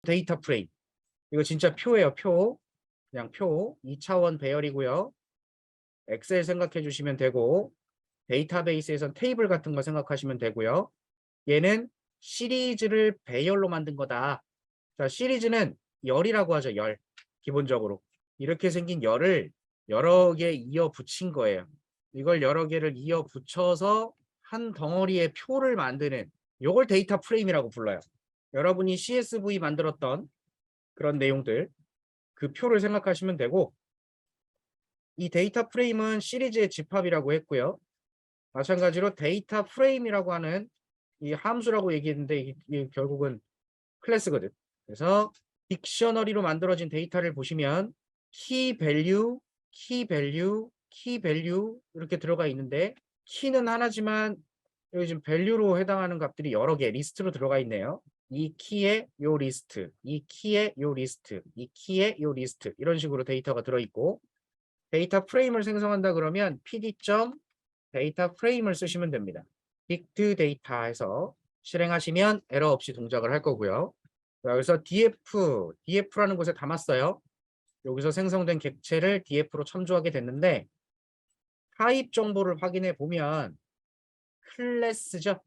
데이터 프레임. 이거 진짜 표예요, 표. 그냥 표. 2차원 배열이고요. 엑셀 생각해 주시면 되고, 데이터베이스에선 테이블 같은 거 생각하시면 되고요. 얘는 시리즈를 배열로 만든 거다. 자, 시리즈는 열이라고 하죠, 열. 기본적으로. 이렇게 생긴 열을 여러 개 이어 붙인 거예요. 이걸 여러 개를 이어 붙여서 한 덩어리의 표를 만드는, 요걸 데이터 프레임이라고 불러요. 여러분이 CSV 만들었던 그런 내용들, 그 표를 생각하시면 되고, 이 데이터 프레임은 시리즈의 집합이라고 했고요. 마찬가지로 데이터 프레임이라고 하는 이 함수라고 얘기했는데 이게 결국은 클래스거든. 그래서 딕셔너리로 만들어진 데이터를 보시면 키 밸류, 키 밸류, 키 밸류 이렇게 들어가 있는데 키는 하나지만 여기 지금 밸류로 해당하는 값들이 여러 개 리스트로 들어가 있네요. 이 키에 요 리스트, 이 키에 요 리스트, 이 키에 요 리스트 이런 식으로 데이터가 들어있고 데이터 프레임을 생성한다 그러면 pd.데이터 프레임을 쓰시면 됩니다. 빅트 데이터에서 실행하시면 에러 없이 동작을 할 거고요. 그래서 df라는 곳에 담았어요. 여기서 생성된 객체를 df로 첨부하게 됐는데 타입 정보를 확인해 보면 클래스죠.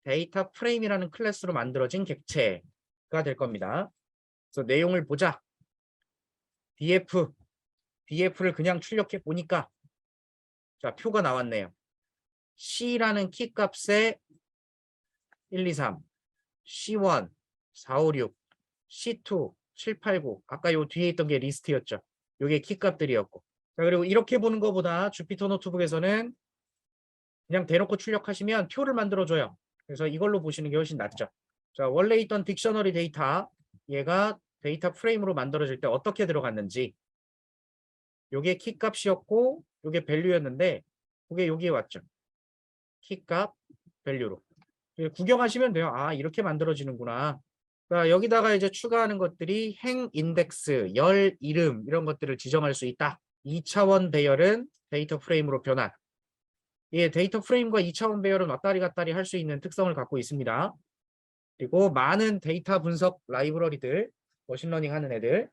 데이터 프레임이라는 클래스로 만들어진 객체가 될 겁니다. 그래서 내용을 보자. df를 그냥 출력해 보니까 자, 표가 나왔네요. C라는 키 값에 1, 2, 3, C1, 4, 5, 6, C2, 7, 8, 9. 아까 요 뒤에 있던 게 리스트였죠. 요게 키 값들이었고. 자, 그리고 이렇게 보는 것보다 주피터 노트북에서는 그냥 대놓고 출력하시면 표를 만들어줘요. 그래서 이걸로 보시는 게 훨씬 낫죠. 자, 원래 있던 딕셔너리 데이터, 얘가 데이터 프레임으로 만들어질 때 어떻게 들어갔는지. 요게 키 값이었고, 요게 밸류였는데, 그게 여기에 왔죠. 키값 밸류로 구경하시면 돼요. 아, 이렇게 만들어지는구나. 그러니까 여기다가 이제 추가하는 것들이 행 인덱스, 열 이름 이런 것들을 지정할 수 있다. 2차원 배열은 데이터 프레임으로 변환. 예, 데이터 프레임과 2차원 배열은 왔다리 갔다리 할 수 있는 특성을 갖고 있습니다. 그리고 많은 데이터 분석 라이브러리들, 머신러닝 하는 애들,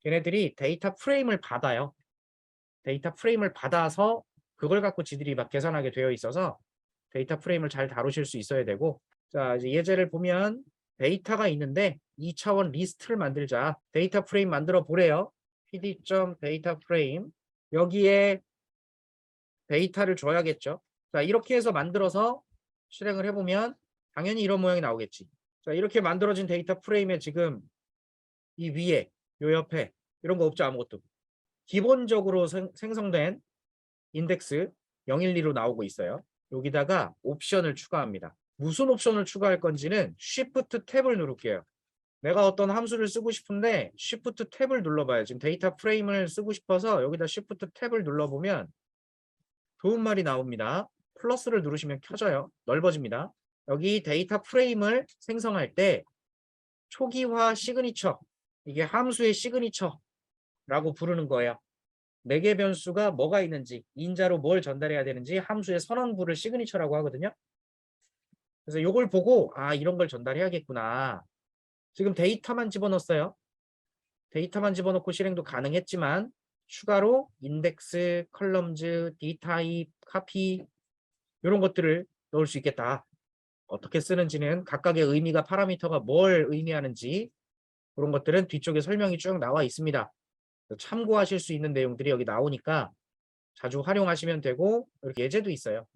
걔네들이 데이터 프레임을 받아요. 데이터 프레임을 받아서 그걸 갖고 지들이 막 계산하게 되어 있어서 데이터 프레임을 잘 다루실 수 있어야 되고, 자, 이제 예제를 보면 데이터가 있는데 2차원 리스트를 만들자. 데이터 프레임 만들어 보래요. pd.데이터 프레임. 여기에 데이터를 줘야겠죠. 자, 이렇게 해서 만들어서 실행을 해보면 당연히 이런 모양이 나오겠지. 자, 이렇게 만들어진 데이터 프레임에 지금 이 위에, 요 옆에 이런 거 없죠, 아무것도. 기본적으로 생성된 인덱스 012로 나오고 있어요. 여기다가 옵션을 추가합니다. 무슨 옵션을 추가할 건지는 Shift 탭을 누를게요. 내가 어떤 함수를 쓰고 싶은데 Shift 탭을 눌러봐요. 지금 데이터 프레임을 쓰고 싶어서 여기다 Shift 탭을 눌러보면 좋은 말이 나옵니다. 플러스를 누르시면 켜져요. 넓어집니다. 여기 데이터 프레임을 생성할 때 초기화 시그니처, 이게 함수의 시그니처라고 부르는 거예요. 4개 변수가 뭐가 있는지, 인자로 뭘 전달해야 되는지 함수의 선언부를 시그니처라고 하거든요. 그래서 이걸 보고 아, 이런 걸 전달해야겠구나. 지금 데이터만 집어넣었어요. 데이터만 집어넣고 실행도 가능했지만 추가로 인덱스, 컬럼즈, d타입, 카피 이런 것들을 넣을 수 있겠다. 어떻게 쓰는지는 각각의 의미가 파라미터가 뭘 의미하는지 그런 것들은 뒤쪽에 설명이 쭉 나와 있습니다. 참고하실 수 있는 내용들이 여기 나오니까 자주 활용하시면 되고 이렇게 예제도 있어요.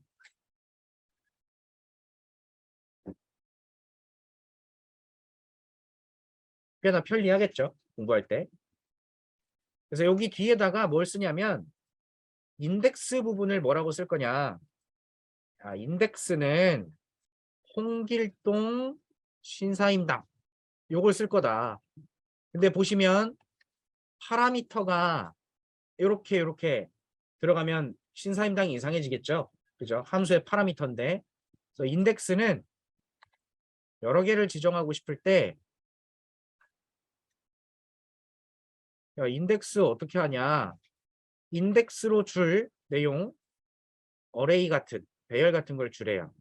꽤나 편리하겠죠, 공부할 때. 그래서 여기 뒤에다가 뭘 쓰냐면 인덱스 부분을 뭐라고 쓸 거냐. 아, 인덱스는 홍길동 신사임당 요걸 쓸 거다. 근데 보시면 파라미터가 이렇게 들어가면 신사임당이 이상해지겠죠. 그죠? 함수의 파라미터인데 그래서 인덱스는 여러 개를 지정하고 싶을 때 야, 인덱스 어떻게 하냐. 인덱스로 줄 내용 어레이 같은 배열 같은 걸 주래요.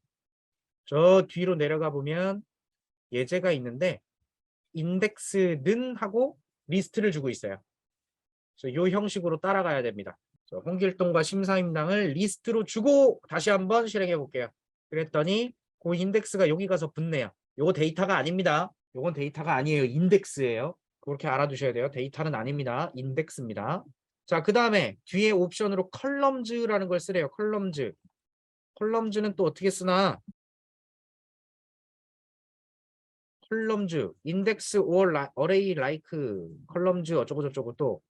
저 뒤로 내려가 보면 예제가 있는데 인덱스는 하고 리스트를 주고 있어요. 그래서 이 형식으로 따라가야 됩니다. 홍길동과 심사임당을 리스트로 주고 다시 한번 실행해 볼게요. 그랬더니 그 인덱스가 여기 가서 붙네요. 요거 데이터가 아닙니다. 요건 데이터가 아니에요. 인덱스예요. 그렇게 알아두셔야 돼요. 데이터는 아닙니다. 인덱스입니다. 자, 그 다음에 뒤에 옵션으로 컬럼즈라는 걸 쓰래요. 컬럼즈. 컬럼즈는 또 어떻게 쓰나? 컬럼즈, 인덱스 or array like 컬럼즈 어쩌고저쩌고 또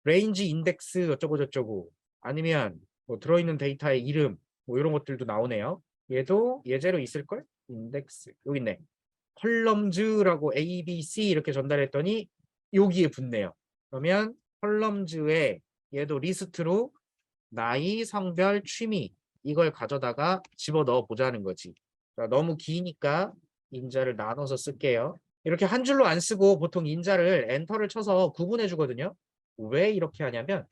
레인지 인덱스 어쩌고저쩌고 아니면 뭐 들어있는 데이터의 이름 뭐 이런 것들도 나오네요. 얘도 예제로 있을걸? 인덱스 여기 있네. 컬럼즈라고 A, B, C 이렇게 전달했더니 여기에 붙네요. 그러면 컬럼즈에 얘도 리스트로 나이, 성별, 취미 이걸 가져다가 집어넣어 보자는 거지. 너무 기니까 인자를 나눠서 쓸게요. 이렇게 한 줄로 안 쓰고 보통 인자를 엔터를 쳐서 구분해 주거든요. 왜 이렇게 하냐면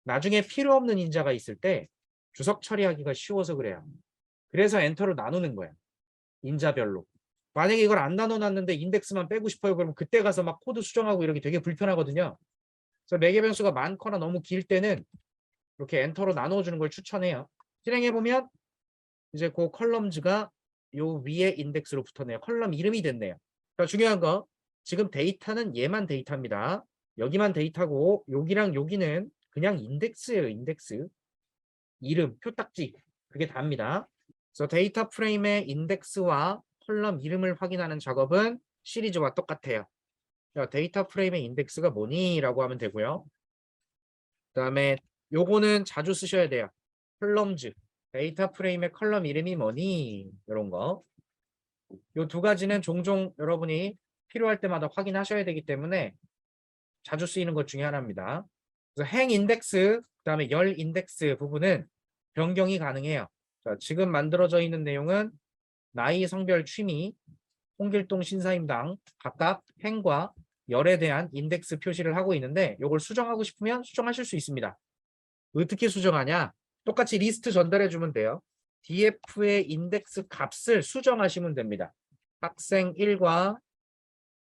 나중에 필요 없는 인자가 있을 때 주석 처리하기가 쉬워서 그래요. 그래서 엔터를 나누는 거야. 인자별로. 만약에 이걸 안 나눠놨는데 인덱스만 빼고 싶어요. 그러면 그때 가서 막 코드 수정하고 이렇게 되게 불편하거든요. 그래서 매개 변수가 많거나 너무 길 때는 이렇게 엔터로 나눠주는 걸 추천해요. 실행해보면 이제 그 컬럼즈가 요 위에 인덱스로 붙었네요. 컬럼 이름이 됐네요. 그러니까 중요한 거 지금 데이터는 얘만 데이터입니다. 여기만 데이터고 여기랑 여기는 그냥 인덱스예요. 인덱스. 이름, 표딱지 그게 답니다. 그래서 데이터 프레임의 인덱스와 컬럼 이름을 확인하는 작업은 시리즈와 똑같아요. 자, 데이터 프레임의 인덱스가 뭐니? 라고 하면 되고요. 그 다음에 요거는 자주 쓰셔야 돼요. 컬럼즈. 데이터 프레임의 컬럼 이름이 뭐니? 이런 거. 요 두 가지는 종종 여러분이 필요할 때마다 확인하셔야 되기 때문에 자주 쓰이는 것 중에 하나입니다. 그래서 행 인덱스, 그 다음에 열 인덱스 부분은 변경이 가능해요. 자, 지금 만들어져 있는 내용은 나이, 성별, 취미, 홍길동, 신사임당 각각 행과 열에 대한 인덱스 표시를 하고 있는데 이걸 수정하고 싶으면 수정하실 수 있습니다. 어떻게 수정하냐? 똑같이 리스트 전달해 주면 돼요. df의 인덱스 값을 수정하시면 됩니다. 학생 1과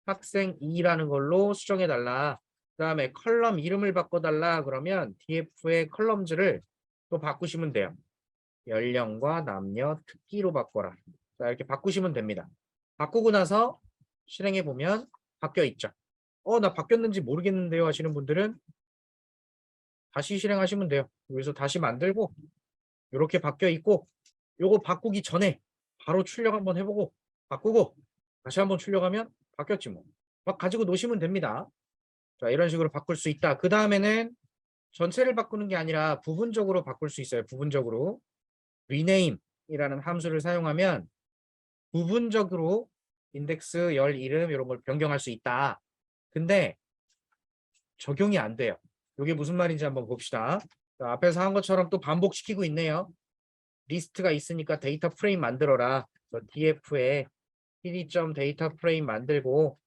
학생 2라는 걸로 수정해 달라. 그 다음에 컬럼 이름을 바꿔달라 그러면 df의 컬럼즈를 또 바꾸시면 돼요. 연령과 남녀 특기로 바꿔라. 자, 이렇게 바꾸시면 됩니다. 바꾸고 나서 실행해 보면 바뀌어 있죠. 나 바뀌었는지 모르겠는데요 하시는 분들은 다시 실행하시면 돼요. 여기서 다시 만들고 이렇게 바뀌어 있고 요거 바꾸기 전에 바로 출력 한번 해보고 바꾸고 다시 한번 출력하면 바뀌었지 뭐. 막 가지고 노시면 됩니다. 자, 이런 식으로 바꿀 수 있다. 그 다음에는 전체를 바꾸는 게 아니라 부분적으로 바꿀 수 있어요. 부분적으로. rename이라는 함수를 사용하면 부분적으로 인덱스, 열 이름 이런 걸 변경할 수 있다. 근데 적용이 안 돼요. 이게 무슨 말인지 한번 봅시다. 자, 앞에서 한 것처럼 또 반복시키고 있네요. 리스트가 있으니까 데이터 프레임 만들어라. df에 pd.데이터 프레임 만들고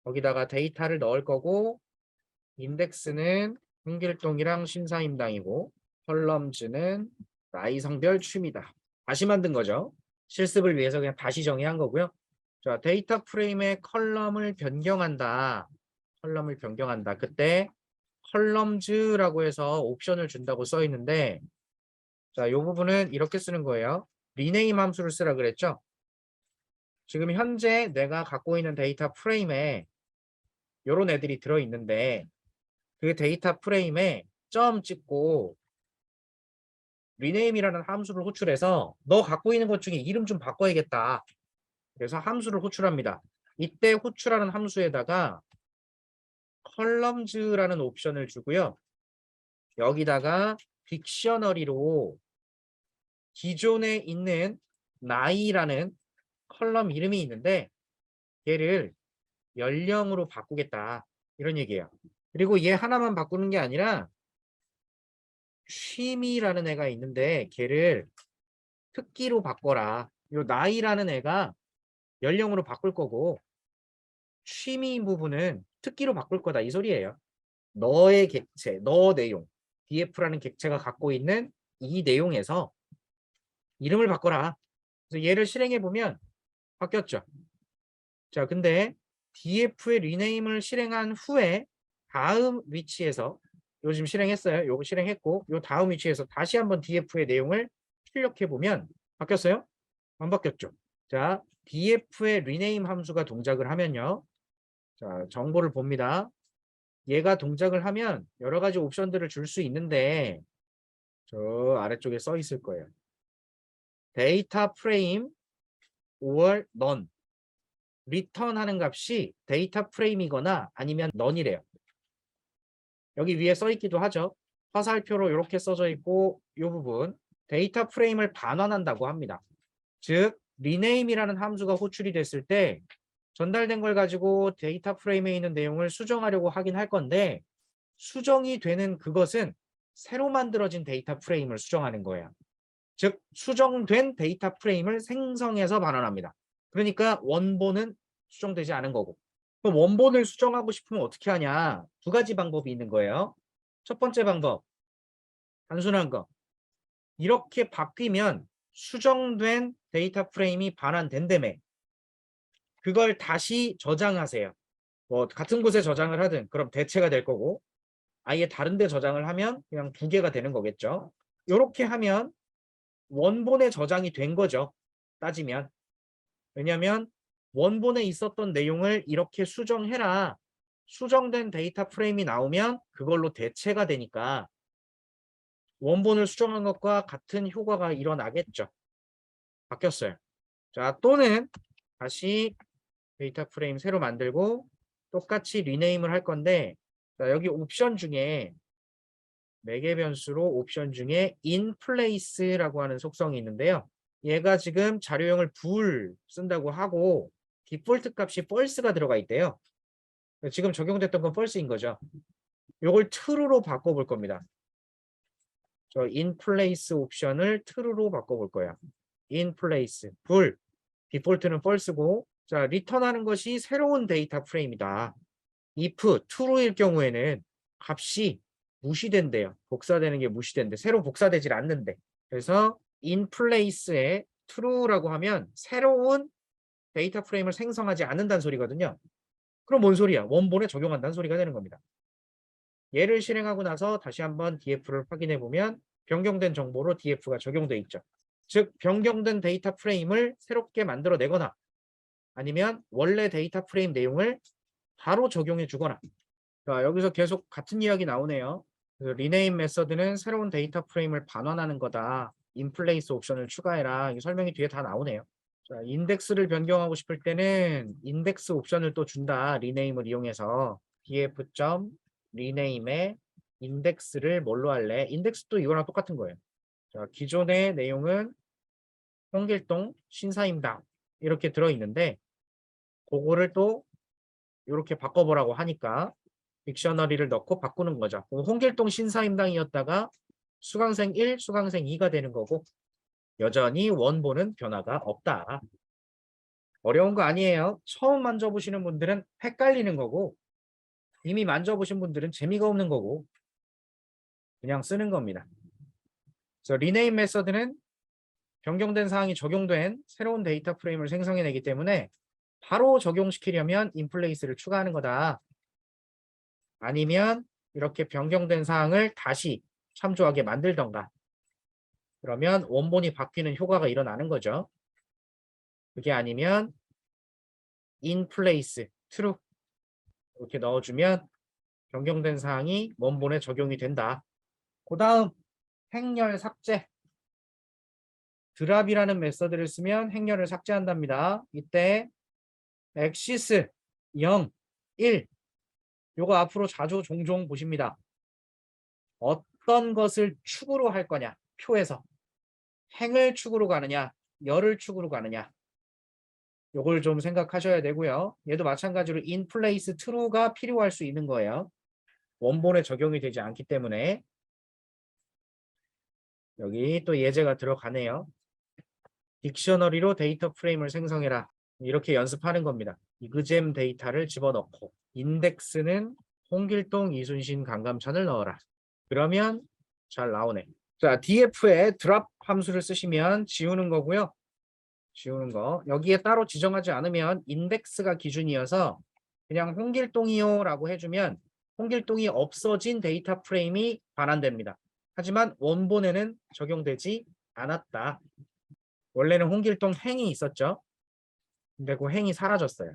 거기다가 데이터를 넣을 거고 인덱스는 홍길동이랑 신사임당이고 컬럼즈는 나이, 성별, 취미다. 다시 만든 거죠. 실습을 위해서 그냥 다시 정의한 거고요. 자, 데이터 프레임의 컬럼을 변경한다. 컬럼을 변경한다. 그때 컬럼즈라고 해서 옵션을 준다고 써 있는데 자, 이 부분은 이렇게 쓰는 거예요. 리네임 함수를 쓰라 그랬죠? 지금 현재 내가 갖고 있는 데이터 프레임에 이런 애들이 들어있는데 그 데이터 프레임에 점 찍고 rename이라는 함수를 호출해서 너 갖고 있는 것 중에 이름 좀 바꿔야겠다. 그래서 함수를 호출합니다. 이때 호출하는 함수에다가 columns라는 옵션을 주고요. 여기다가 딕셔너리로 기존에 있는 나이라는 컬럼 이름이 있는데 얘를 연령으로 바꾸겠다. 이런 얘기예요. 그리고 얘 하나만 바꾸는 게 아니라 취미라는 애가 있는데 걔를 특기로 바꿔라. 요 나이라는 애가 연령으로 바꿀 거고 취미 부분은 특기로 바꿀 거다. 이 소리예요. 너의 객체, 너 내용. df라는 객체가 갖고 있는 이 내용에서 이름을 바꿔라. 그래서 얘를 실행해 보면 바뀌었죠. 자, 근데 df의 리네임을 실행한 후에 다음 위치에서 요즘 실행했어요. 요거 실행했고 요 다음 위치에서 다시 한번 df의 내용을 출력해 보면 바뀌었어요? 안 바뀌었죠. 자, df의 리네임 함수가 동작을 하면요. 자, 정보를 봅니다. 얘가 동작을 하면 여러 가지 옵션들을 줄 수 있는데 저 아래쪽에 써 있을 거예요. 데이터 프레임 or none. 리턴하는 값이 데이터 프레임이거나 아니면 none이래요. 여기 위에 써 있기도 하죠. 화살표로 이렇게 써져 있고 이 부분 데이터 프레임을 반환한다고 합니다. 즉 rename이라는 함수가 호출이 됐을 때 전달된 걸 가지고 데이터 프레임에 있는 내용을 수정하려고 하긴 할 건데 수정이 되는 그것은 새로 만들어진 데이터 프레임을 수정하는 거예요. 즉 수정된 데이터 프레임을 생성해서 반환합니다. 그러니까 원본은 수정되지 않은 거고. 그럼 원본을 수정하고 싶으면 어떻게 하냐? 두 가지 방법이 있는 거예요. 첫 번째 방법, 단순한 거. 이렇게 바뀌면 수정된 데이터 프레임이 반환된다며. 그걸 다시 저장하세요. 뭐 같은 곳에 저장을 하든 그럼 대체가 될 거고 아예 다른 데 저장을 하면 그냥 두 개가 되는 거겠죠. 이렇게 하면 원본에 저장이 된 거죠. 따지면. 왜냐하면 원본에 있었던 내용을 이렇게 수정해라. 수정된 데이터 프레임이 나오면 그걸로 대체가 되니까 원본을 수정한 것과 같은 효과가 일어나겠죠. 바뀌었어요. 자, 또는 다시 데이터 프레임 새로 만들고 똑같이 리네임을 할 건데 자, 여기 옵션 중에 매개 변수로 옵션 중에 inplace라고 하는 속성이 있는데요. 얘가 지금 자료형을 bool 쓴다고 하고 디폴트 값이 false가 들어가 있대요. 지금 적용됐던 건 false인 거죠. 이걸 true로 바꿔볼 겁니다. 저 inplace 옵션을 true로 바꿔볼 거야. inplace, bool, 디폴트는 false고 자, 리턴하는 것이 새로운 데이터 프레임이다. if true일 경우에는 값이 무시된대요. 복사되는 게 무시된대. 새로 복사되질 않는데. 그래서 in place에 true라고 하면 새로운 데이터 프레임을 생성하지 않는다는 소리거든요. 그럼 뭔 소리야? 원본에 적용한다는 소리가 되는 겁니다. 얘를 실행하고 나서 다시 한번 df를 확인해 보면 변경된 정보로 df가 적용돼 있죠. 즉 변경된 데이터 프레임을 새롭게 만들어내거나 아니면 원래 데이터 프레임 내용을 바로 적용해 주거나 자, 여기서 계속 같은 이야기 나오네요. 그래서 rename 메서드는 새로운 데이터 프레임을 반환하는 거다. inplace 옵션을 추가해라. 이 설명이 뒤에 다 나오네요. 자, 인덱스를 변경하고 싶을 때는 인덱스 옵션을 또 준다. rename을 이용해서 df.rename에 인덱스를 뭘로 할래? 인덱스도 이거랑 똑같은 거예요. 자, 기존의 내용은 홍길동, 신사임당 이렇게 들어있는데 그거를 또 이렇게 바꿔보라고 하니까 딕셔너리를 넣고 바꾸는 거죠. 홍길동 신사임당이었다가 수강생 1, 수강생 2가 되는 거고 여전히 원본은 변화가 없다. 어려운 거 아니에요. 처음 만져보시는 분들은 헷갈리는 거고 이미 만져보신 분들은 재미가 없는 거고 그냥 쓰는 겁니다. 그래서 리네임 메서드는 변경된 사항이 적용된 새로운 데이터 프레임을 생성해내기 때문에 바로 적용시키려면 인플레이스를 추가하는 거다. 아니면 이렇게 변경된 사항을 다시 참조하게 만들던가 그러면 원본이 바뀌는 효과가 일어나는 거죠. 그게 아니면 in place, true 이렇게 넣어주면 변경된 사항이 원본에 적용이 된다. 그 다음 행렬 삭제 드랍이라는 메서드를 쓰면 행렬을 삭제한답니다. 이때 엑시스 0, 1 요거 앞으로 자주 종종 보십니다. 어떤 것을 축으로 할 거냐 표에서 행을 축으로 가느냐 열을 축으로 가느냐 요걸 좀 생각하셔야 되고요. 얘도 마찬가지로 in place true가 필요할 수 있는 거예요. 원본에 적용이 되지 않기 때문에 여기 또 예제가 들어가네요. 딕셔너리로 데이터 프레임을 생성해라. 이렇게 연습하는 겁니다. 이그잼 데이터를 집어넣고 인덱스는 홍길동, 이순신, 강감찬을 넣어라. 그러면 잘 나오네. 자, df에 드랍 함수를 쓰시면 지우는 거고요. 지우는 거. 여기에 따로 지정하지 않으면 인덱스가 기준이어서 그냥 홍길동이요라고 해주면 홍길동이 없어진 데이터 프레임이 반환됩니다. 하지만 원본에는 적용되지 않았다. 원래는 홍길동 행이 있었죠. 근데 그 행이 사라졌어요.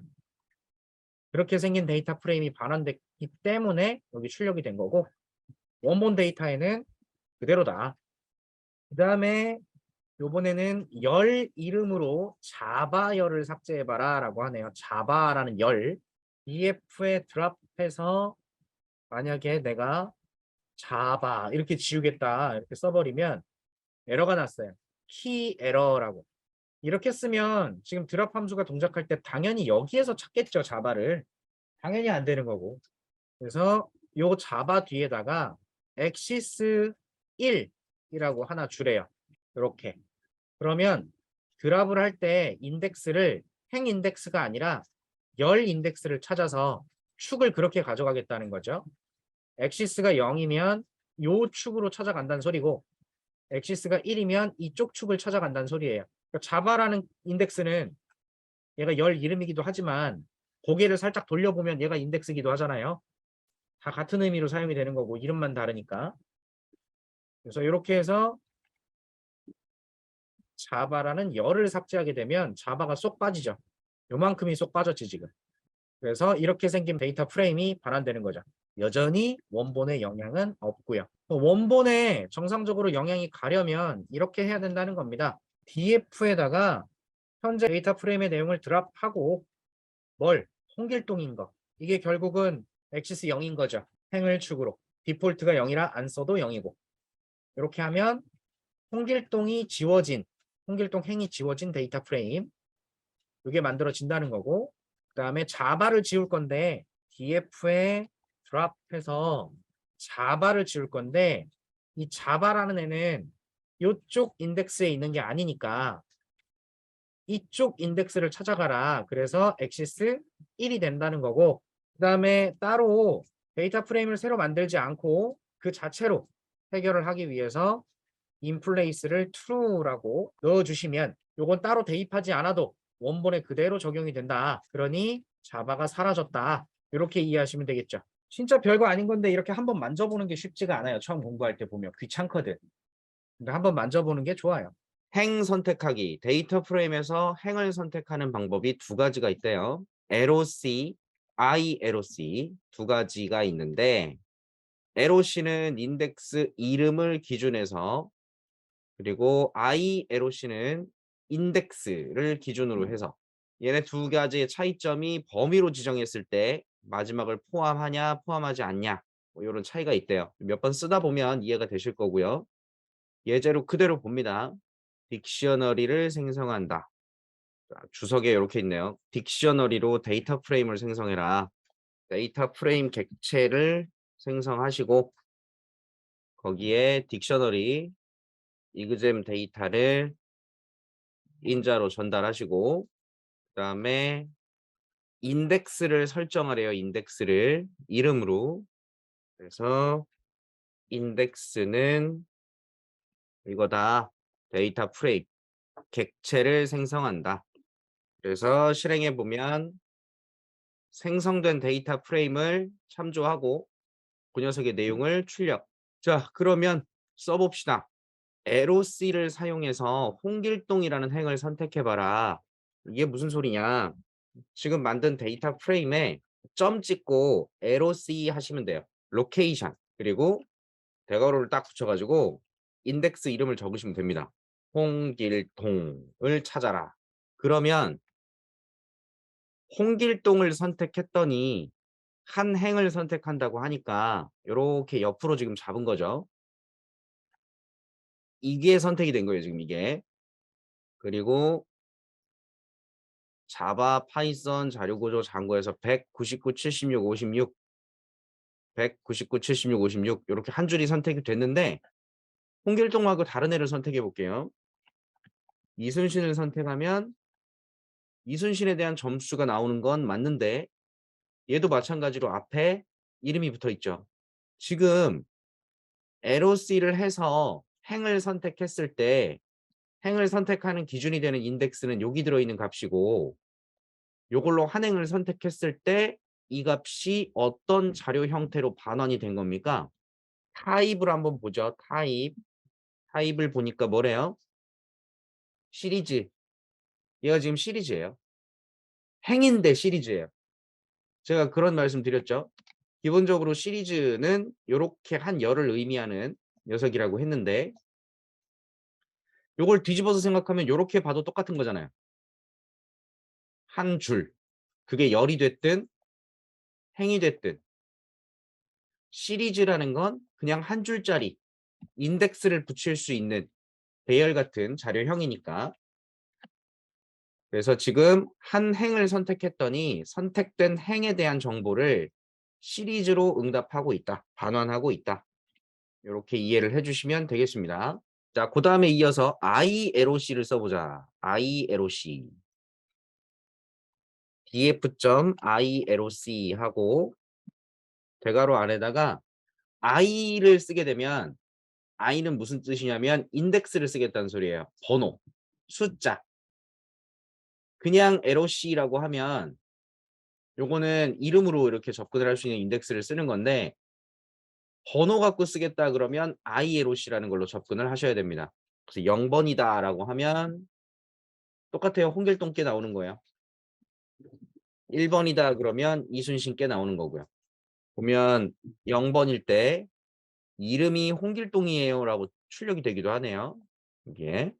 그렇게 생긴 데이터 프레임이 반환됐기 때문에 여기 출력이 된 거고 원본 데이터에는 그대로다. 그 다음에 요번에는 열 이름으로 자바열을 삭제해봐라 라고 하네요. 자바라는 열. EF에 드랍해서 만약에 내가 자바 이렇게 지우겠다 이렇게 써버리면 에러가 났어요. 키 에러라고. 이렇게 쓰면 지금 드랍 함수가 동작할 때 당연히 여기에서 찾겠죠. 자바를. 당연히 안 되는 거고. 그래서 요 자바 뒤에다가 엑시스 1이라고 하나 주래요. 이렇게. 그러면 드랍을 할 때 인덱스를 행 인덱스가 아니라 열 인덱스를 찾아서 축을 그렇게 가져가겠다는 거죠. 엑시스가 0이면 요 축으로 찾아간다는 소리고 엑시스가 1이면 이쪽 축을 찾아간다는 소리예요. 그러니까 자바라는 인덱스는 얘가 열 이름이기도 하지만 고개를 살짝 돌려보면 얘가 인덱스이기도 하잖아요. 다 같은 의미로 사용이 되는 거고 이름만 다르니까. 그래서 이렇게 해서 자바라는 열을 삭제하게 되면 자바가 쏙 빠지죠. 요만큼이 쏙 빠졌지 지금. 그래서 이렇게 생긴 데이터 프레임이 반환되는 거죠. 여전히 원본에 영향은 없고요. 원본에 정상적으로 영향이 가려면 이렇게 해야 된다는 겁니다. df에다가 현재 데이터 프레임의 내용을 드랍하고 뭘? 홍길동인 거. 이게 결국은 엑시스 0인 거죠. 행을 축으로. 디폴트가 0이라 안 써도 0이고. 이렇게 하면 홍길동이 지워진, 홍길동 행이 지워진 데이터 프레임. 이게 만들어진다는 거고 그 다음에 자바를 지울 건데 df에 드랍해서 자바를 지울 건데 이 자바라는 애는 이쪽 인덱스에 있는 게 아니니까 이쪽 인덱스를 찾아가라. 그래서 엑시스 1이 된다는 거고 그 다음에 따로 데이터 프레임을 새로 만들지 않고 그 자체로 해결을 하기 위해서 인플레이스를 true라고 넣어주시면 요건 따로 대입하지 않아도 원본에 그대로 적용이 된다. 그러니 자바가 사라졌다. 이렇게 이해하시면 되겠죠. 진짜 별거 아닌 건데 이렇게 한번 만져보는 게 쉽지가 않아요. 처음 공부할 때 보면 귀찮거든. 근데 한번 만져보는 게 좋아요. 행 선택하기. 데이터 프레임에서 행을 선택하는 방법이 두 가지가 있대요. LOC, ILOC 두 가지가 있는데 LOC는 인덱스 이름을 기준해서 그리고 ILOC는 인덱스를 기준으로 해서 얘네 두 가지의 차이점이 범위로 지정했을 때 마지막을 포함하냐 포함하지 않냐 뭐 이런 차이가 있대요. 몇 번 쓰다 보면 이해가 되실 거고요. 예제로 그대로 봅니다. 딕셔너리를 생성한다. 자, 주석에 이렇게 있네요. 딕셔너리로 데이터 프레임을 생성해라. 데이터 프레임 객체를 생성하시고 거기에 딕셔너리 이그잼 데이터를 인자로 전달하시고 그다음에 인덱스를 설정하래요. 인덱스를 이름으로. 그래서 인덱스는 이거다. 데이터 프레임 객체를 생성한다. 그래서 실행해 보면 생성된 데이터 프레임을 참조하고 그 녀석의 내용을 출력. 자, 그러면 써봅시다. LOC를 사용해서 홍길동이라는 행을 선택해봐라. 이게 무슨 소리냐? 지금 만든 데이터 프레임에 점 찍고 LOC 하시면 돼요. 로케이션. 그리고 대괄호를 딱 붙여가지고 인덱스 이름을 적으시면 됩니다. 홍길동을 찾아라. 그러면 홍길동을 선택했더니 한 행을 선택한다고 하니까 요렇게 옆으로 지금 잡은 거죠. 이게 선택이 된 거예요, 지금 이게. 그리고 자바, 파이썬, 자료구조, 장고에서 199, 76, 56, 199, 76, 56 요렇게 한 줄이 선택이 됐는데 홍길동하고 다른 애를 선택해 볼게요. 이순신을 선택하면 이순신에 대한 점수가 나오는 건 맞는데 얘도 마찬가지로 앞에 이름이 붙어 있죠. 지금 LOC를 해서 행을 선택했을 때 행을 선택하는 기준이 되는 인덱스는 여기 들어있는 값이고 요걸로 한 행을 선택했을 때 이 값이 어떤 자료 형태로 반환이 된 겁니까? 타입을 한번 보죠. 타입을 보니까 뭐래요? 시리즈. 얘가 지금 시리즈예요. 행인데 시리즈예요. 제가 그런 말씀 드렸죠. 기본적으로 시리즈는 요렇게 한 열을 의미하는 녀석이라고 했는데 요걸 뒤집어서 생각하면 요렇게 봐도 똑같은 거잖아요. 한 줄. 그게 열이 됐든 행이 됐든 시리즈라는 건 그냥 한 줄짜리 인덱스를 붙일 수 있는 배열 같은 자료형이니까. 그래서 지금 한 행을 선택했더니 선택된 행에 대한 정보를 시리즈로 응답하고 있다. 반환하고 있다. 이렇게 이해를 해주시면 되겠습니다. 자, 그 다음에 이어서 ILOC를 써보자. ILOC. df.ILOC 하고 대괄호 안에다가 i를 쓰게 되면 i는 무슨 뜻이냐면 인덱스를 쓰겠다는 소리예요. 번호, 숫자. 그냥 LOC라고 하면 요거는 이름으로 이렇게 접근을 할 수 있는 인덱스를 쓰는 건데 번호 갖고 쓰겠다 그러면 ILOC라는 걸로 접근을 하셔야 됩니다. 그래서 0번이다 라고 하면 똑같아요. 홍길동께 나오는 거예요. 1번이다 그러면 이순신께 나오는 거고요. 보면 0번일 때 이름이 홍길동이에요 라고 출력이 되기도 하네요. 이게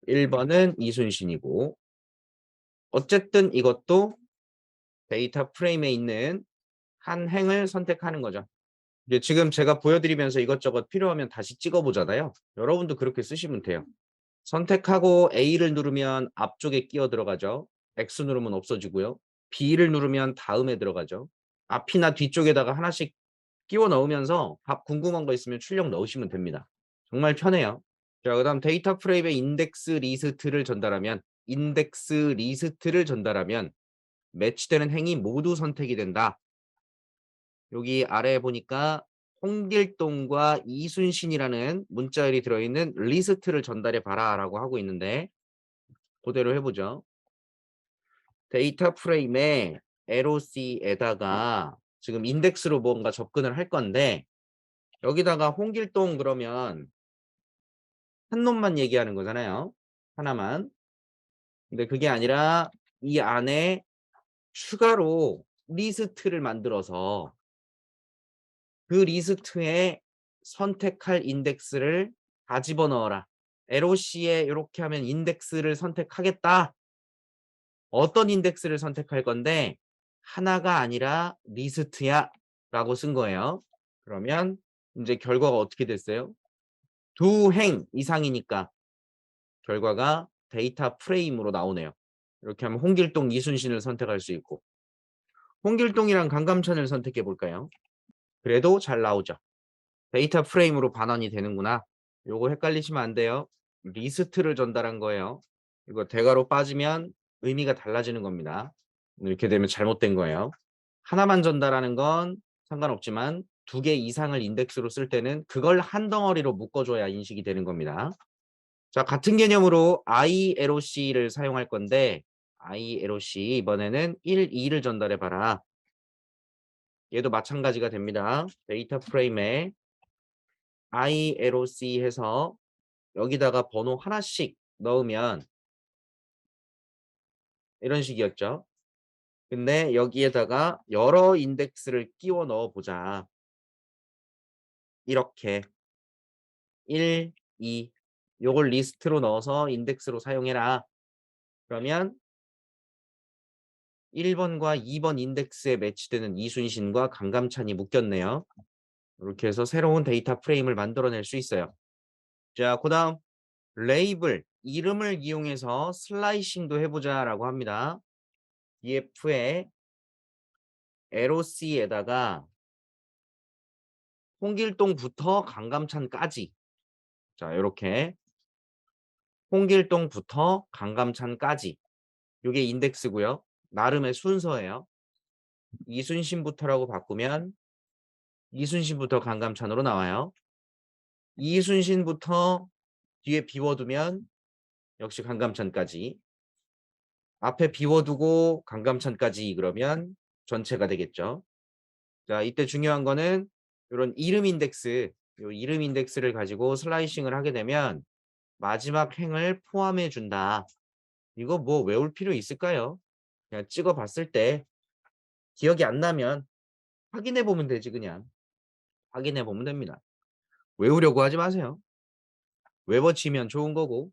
1번은 이순신이고 어쨌든 이것도 데이터 프레임에 있는 한 행을 선택하는 거죠. 이제 지금 제가 보여드리면서 이것저것 필요하면 다시 찍어보잖아요. 여러분도 그렇게 쓰시면 돼요. 선택하고 A를 누르면 앞쪽에 끼어 들어가죠. X 누르면 없어지고요. B를 누르면 다음에 들어가죠. 앞이나 뒤쪽에다가 하나씩 끼워 넣으면서 궁금한 거 있으면 출력 넣으시면 됩니다. 정말 편해요. 자, 그다음 데이터 프레임에 인덱스 리스트를 전달하면 매치되는 행이 모두 선택이 된다. 여기 아래에 보니까 홍길동과 이순신이라는 문자열이 들어있는 리스트를 전달해 봐라 라고 하고 있는데 그대로 해보죠. 데이터 프레임에 LOC에다가 지금 인덱스로 뭔가 접근을 할 건데 여기다가 홍길동 그러면 한 놈만 얘기하는 거잖아요. 하나만. 근데 그게 아니라 이 안에 추가로 리스트를 만들어서 그 리스트에 선택할 인덱스를 다 집어넣어라. LOC에 이렇게 하면 인덱스를 선택하겠다. 어떤 인덱스를 선택할 건데 하나가 아니라 리스트야 라고 쓴 거예요. 그러면 이제 결과가 어떻게 됐어요? 두 행 이상이니까 결과가 데이터 프레임으로 나오네요. 이렇게 하면 홍길동, 이순신을 선택할 수 있고 홍길동이랑 강감찬을 선택해 볼까요? 그래도 잘 나오죠. 데이터 프레임으로 반환이 되는구나. 요거 헷갈리시면 안 돼요. 리스트를 전달한 거예요. 이거 대괄호 빠지면 의미가 달라지는 겁니다. 이렇게 되면 잘못된 거예요. 하나만 전달하는 건 상관없지만 두 개 이상을 인덱스로 쓸 때는 그걸 한 덩어리로 묶어줘야 인식이 되는 겁니다. 자, 같은 개념으로 ILOC를 사용할 건데 ILOC 이번에는 1, 2를 전달해 봐라. 얘도 마찬가지가 됩니다. 데이터 프레임에 ILOC 해서 여기다가 번호 하나씩 넣으면 이런 식이었죠. 근데 여기에다가 여러 인덱스를 끼워 넣어 보자. 이렇게 1, 2 요걸 리스트로 넣어서 인덱스로 사용해라. 그러면 1번과 2번 인덱스에 매치되는 이순신과 강감찬이 묶였네요. 이렇게 해서 새로운 데이터 프레임을 만들어낼 수 있어요. 자, 그 다음 레이블, 이름을 이용해서 슬라이싱도 해보자라고 합니다. df에 LOC에다가 홍길동부터 강감찬까지 자 이렇게 홍길동부터 강감찬까지 이게 인덱스고요. 나름의 순서예요. 이순신부터라고 바꾸면 이순신부터 강감찬으로 나와요. 이순신부터 뒤에 비워두면 역시 강감찬까지. 앞에 비워두고 강감찬까지 그러면 전체가 되겠죠. 자, 이때 중요한 거는 이런 이름 인덱스, 요 이름 인덱스를 가지고 슬라이싱을 하게 되면 마지막 행을 포함해 준다. 이거 뭐 외울 필요 있을까요? 그냥 찍어 봤을 때 기억이 안 나면 확인해 보면 되지 그냥. 확인해 보면 됩니다. 외우려고 하지 마세요. 외워지면 좋은 거고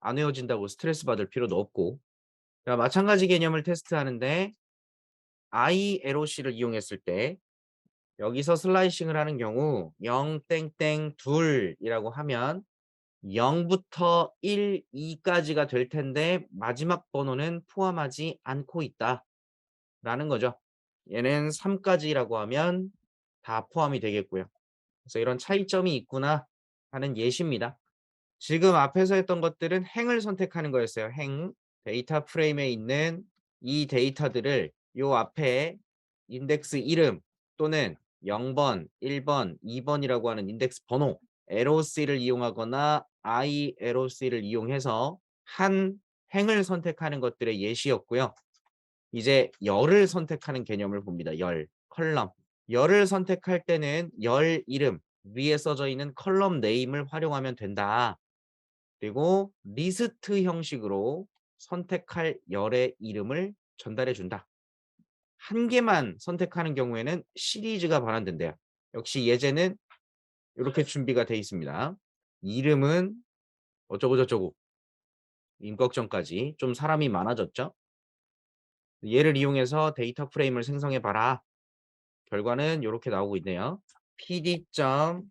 안 외워진다고 스트레스 받을 필요도 없고. 자, 마찬가지 개념을 테스트하는데 ILOC를 이용했을 때 여기서 슬라이싱을 하는 경우 0 땡땡 둘이라고 하면 0부터 1, 2까지가 될 텐데 마지막 번호는 포함하지 않고 있다라는 거죠. 얘는 3까지라고 하면 다 포함이 되겠고요. 그래서 이런 차이점이 있구나 하는 예시입니다. 지금 앞에서 했던 것들은 행을 선택하는 거였어요. 행. 데이터 프레임에 있는 이 데이터들을 요 앞에 인덱스 이름 또는 0번, 1번, 2번이라고 하는 인덱스 번호 LOC를 이용하거나 ILOC를 이용해서 한 행을 선택하는 것들의 예시였고요. 이제 열을 선택하는 개념을 봅니다. 열, 컬럼. 열을 선택할 때는 열 이름 위에 써져 있는 컬럼 네임을 활용하면 된다. 그리고 리스트 형식으로 선택할 열의 이름을 전달해 준다. 한 개만 선택하는 경우에는 시리즈가 반환된대요. 역시 예제는 이렇게 준비가 돼 있습니다. 이름은 어쩌고 저쩌고 임꺽정까지 좀 사람이 많아졌죠. 얘를 이용해서 데이터 프레임을 생성해 봐라. 결과는 이렇게 나오고 있네요. pd.data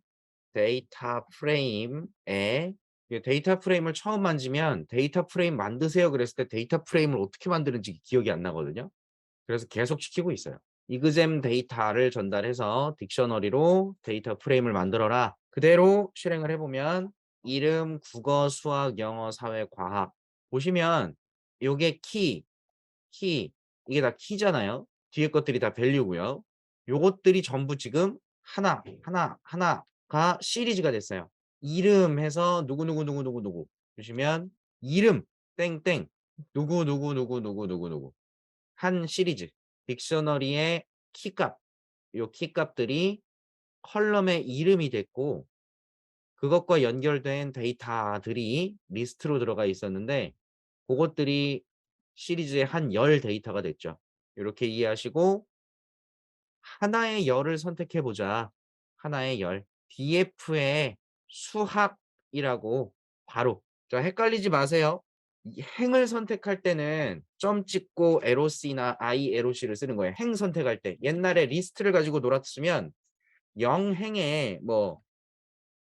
frame에 데이터 프레임을 처음 만지면 데이터 프레임 만드세요 그랬을 때 데이터 프레임을 어떻게 만드는지 기억이 안 나거든요. 그래서 계속 시키고 있어요. 이그잼 데이터를 전달해서 딕셔너리로 데이터 프레임을 만들어라. 그대로 실행을 해보면 이름, 국어, 수학, 영어, 사회, 과학 보시면 요게 키, 이게 다 키잖아요. 뒤에 것들이 다 밸류고요. 요것들이 전부 지금 하나가 시리즈가 됐어요. 이름 해서 누구 보시면 이름 땡땡 누구 한 시리즈 딕셔너리의 키값 요 키값들이 컬럼의 이름이 됐고 그것과 연결된 데이터들이 리스트로 들어가 있었는데 그것들이 시리즈의 한 열 데이터가 됐죠. 이렇게 이해하시고 하나의 열을 선택해 보자. 하나의 열. DF의 수학이라고 바로. 자, 헷갈리지 마세요. 이 행을 선택할 때는 점 찍고 LOC나 ILOC를 쓰는 거예요. 행 선택할 때. 옛날에 리스트를 가지고 놀았으면 0행에 뭐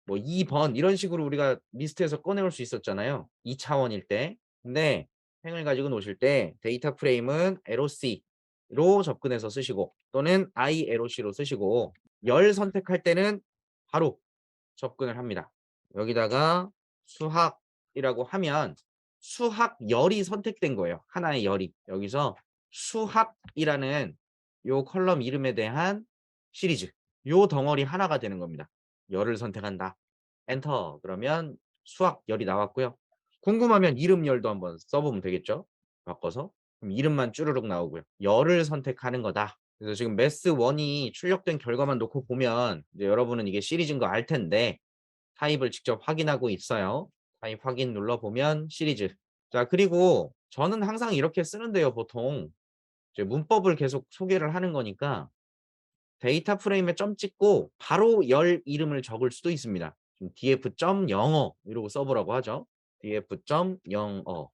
2번 이런 식으로 우리가 리스트에서 꺼내올 수 있었잖아요. 2차원일 때. 근데 행을 가지고 노실 때 데이터 프레임은 LOC로 접근해서 쓰시고 또는 ILOC로 쓰시고 열 선택할 때는 바로 접근을 합니다. 여기다가 수학이라고 하면 수학열이 선택된 거예요. 하나의 열이. 여기서 수학이라는 요 컬럼 이름에 대한 시리즈. 요 덩어리 하나가 되는 겁니다. 열을 선택한다. 엔터 그러면 수학열이 나왔고요. 궁금하면 이름열도 한번 써보면 되겠죠. 바꿔서. 그럼 이름만 쭈르륵 나오고요. 열을 선택하는 거다. 그래서 지금 매스 1이 출력된 결과만 놓고 보면 이제 여러분은 이게 시리즈인 거 알 텐데 타입을 직접 확인하고 있어요. 타입 확인 눌러보면 시리즈. 자, 그리고 저는 항상 이렇게 쓰는데요. 보통 이제 문법을 계속 소개를 하는 거니까 데이터 프레임에 점 찍고 바로 열 이름을 적을 수도 있습니다. df.영어 이러고 써보라고 하죠. df.영어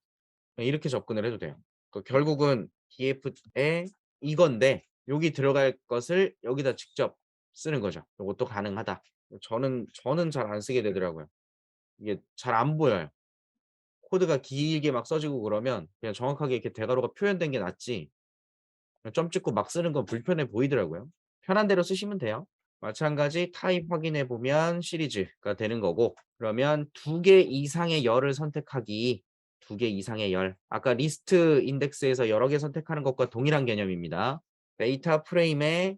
이렇게 접근을 해도 돼요. 결국은 df에 이건데 여기 들어갈 것을 여기다 직접 쓰는 거죠. 이것도 가능하다. 저는 잘 안 쓰게 되더라고요. 이게 잘 안 보여요. 코드가 길게 막 써지고 그러면 그냥 정확하게 이렇게 대괄호가 표현된 게 낫지 그냥 점 찍고 막 쓰는 건 불편해 보이더라고요. 편한 대로 쓰시면 돼요. 마찬가지 타입 확인해 보면 시리즈가 되는 거고 그러면 두 개 이상의 열을 선택하기 두 개 이상의 열 아까 리스트 인덱스에서 여러 개 선택하는 것과 동일한 개념입니다. 데이터 프레임의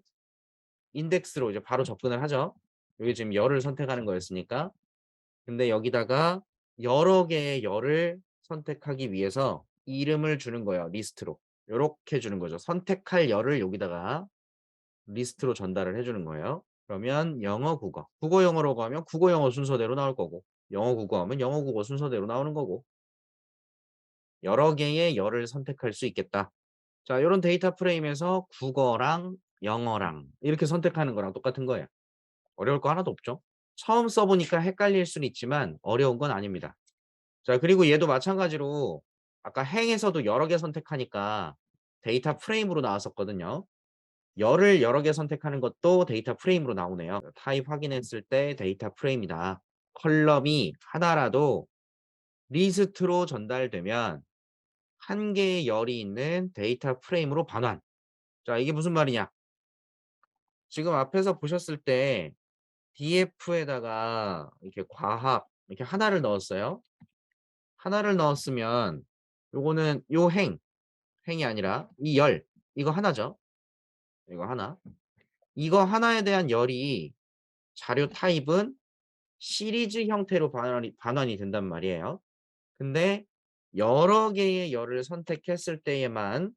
인덱스로 이제 바로 접근을 하죠. 여기 지금 열을 선택하는 거였으니까 근데 여기다가 여러 개의 열을 선택하기 위해서 이름을 주는 거예요. 리스트로. 요렇게 주는 거죠. 선택할 열을 여기다가 리스트로 전달을 해 주는 거예요. 그러면 영어, 국어. 국어, 영어라고 하면 국어, 영어 순서대로 나올 거고 영어, 국어 하면 영어, 국어 순서대로 나오는 거고 여러 개의 열을 선택할 수 있겠다. 자, 요런 데이터 프레임에서 국어랑 영어랑 이렇게 선택하는 거랑 똑같은 거예요. 어려울 거 하나도 없죠. 처음 써 보니까 헷갈릴 수는 있지만 어려운 건 아닙니다. 자, 그리고 얘도 마찬가지로 아까 행에서도 여러 개 선택하니까 데이터 프레임으로 나왔었거든요. 열을 여러 개 선택하는 것도 데이터 프레임으로 나오네요. 타입 확인했을 때 데이터 프레임이다. 컬럼이 하나라도 리스트로 전달되면 한 개의 열이 있는 데이터 프레임으로 반환. 자, 이게 무슨 말이냐? 지금 앞에서 보셨을 때 DF에다가 이렇게 과학 이렇게 하나를 넣었어요. 하나를 넣었으면 요거는 요 행이 아니라 이 열, 이거 하나죠. 이거 하나. 이거 하나에 대한 열이 자료 타입은 시리즈 형태로 반환이 된단 말이에요. 근데 여러 개의 열을 선택했을 때에만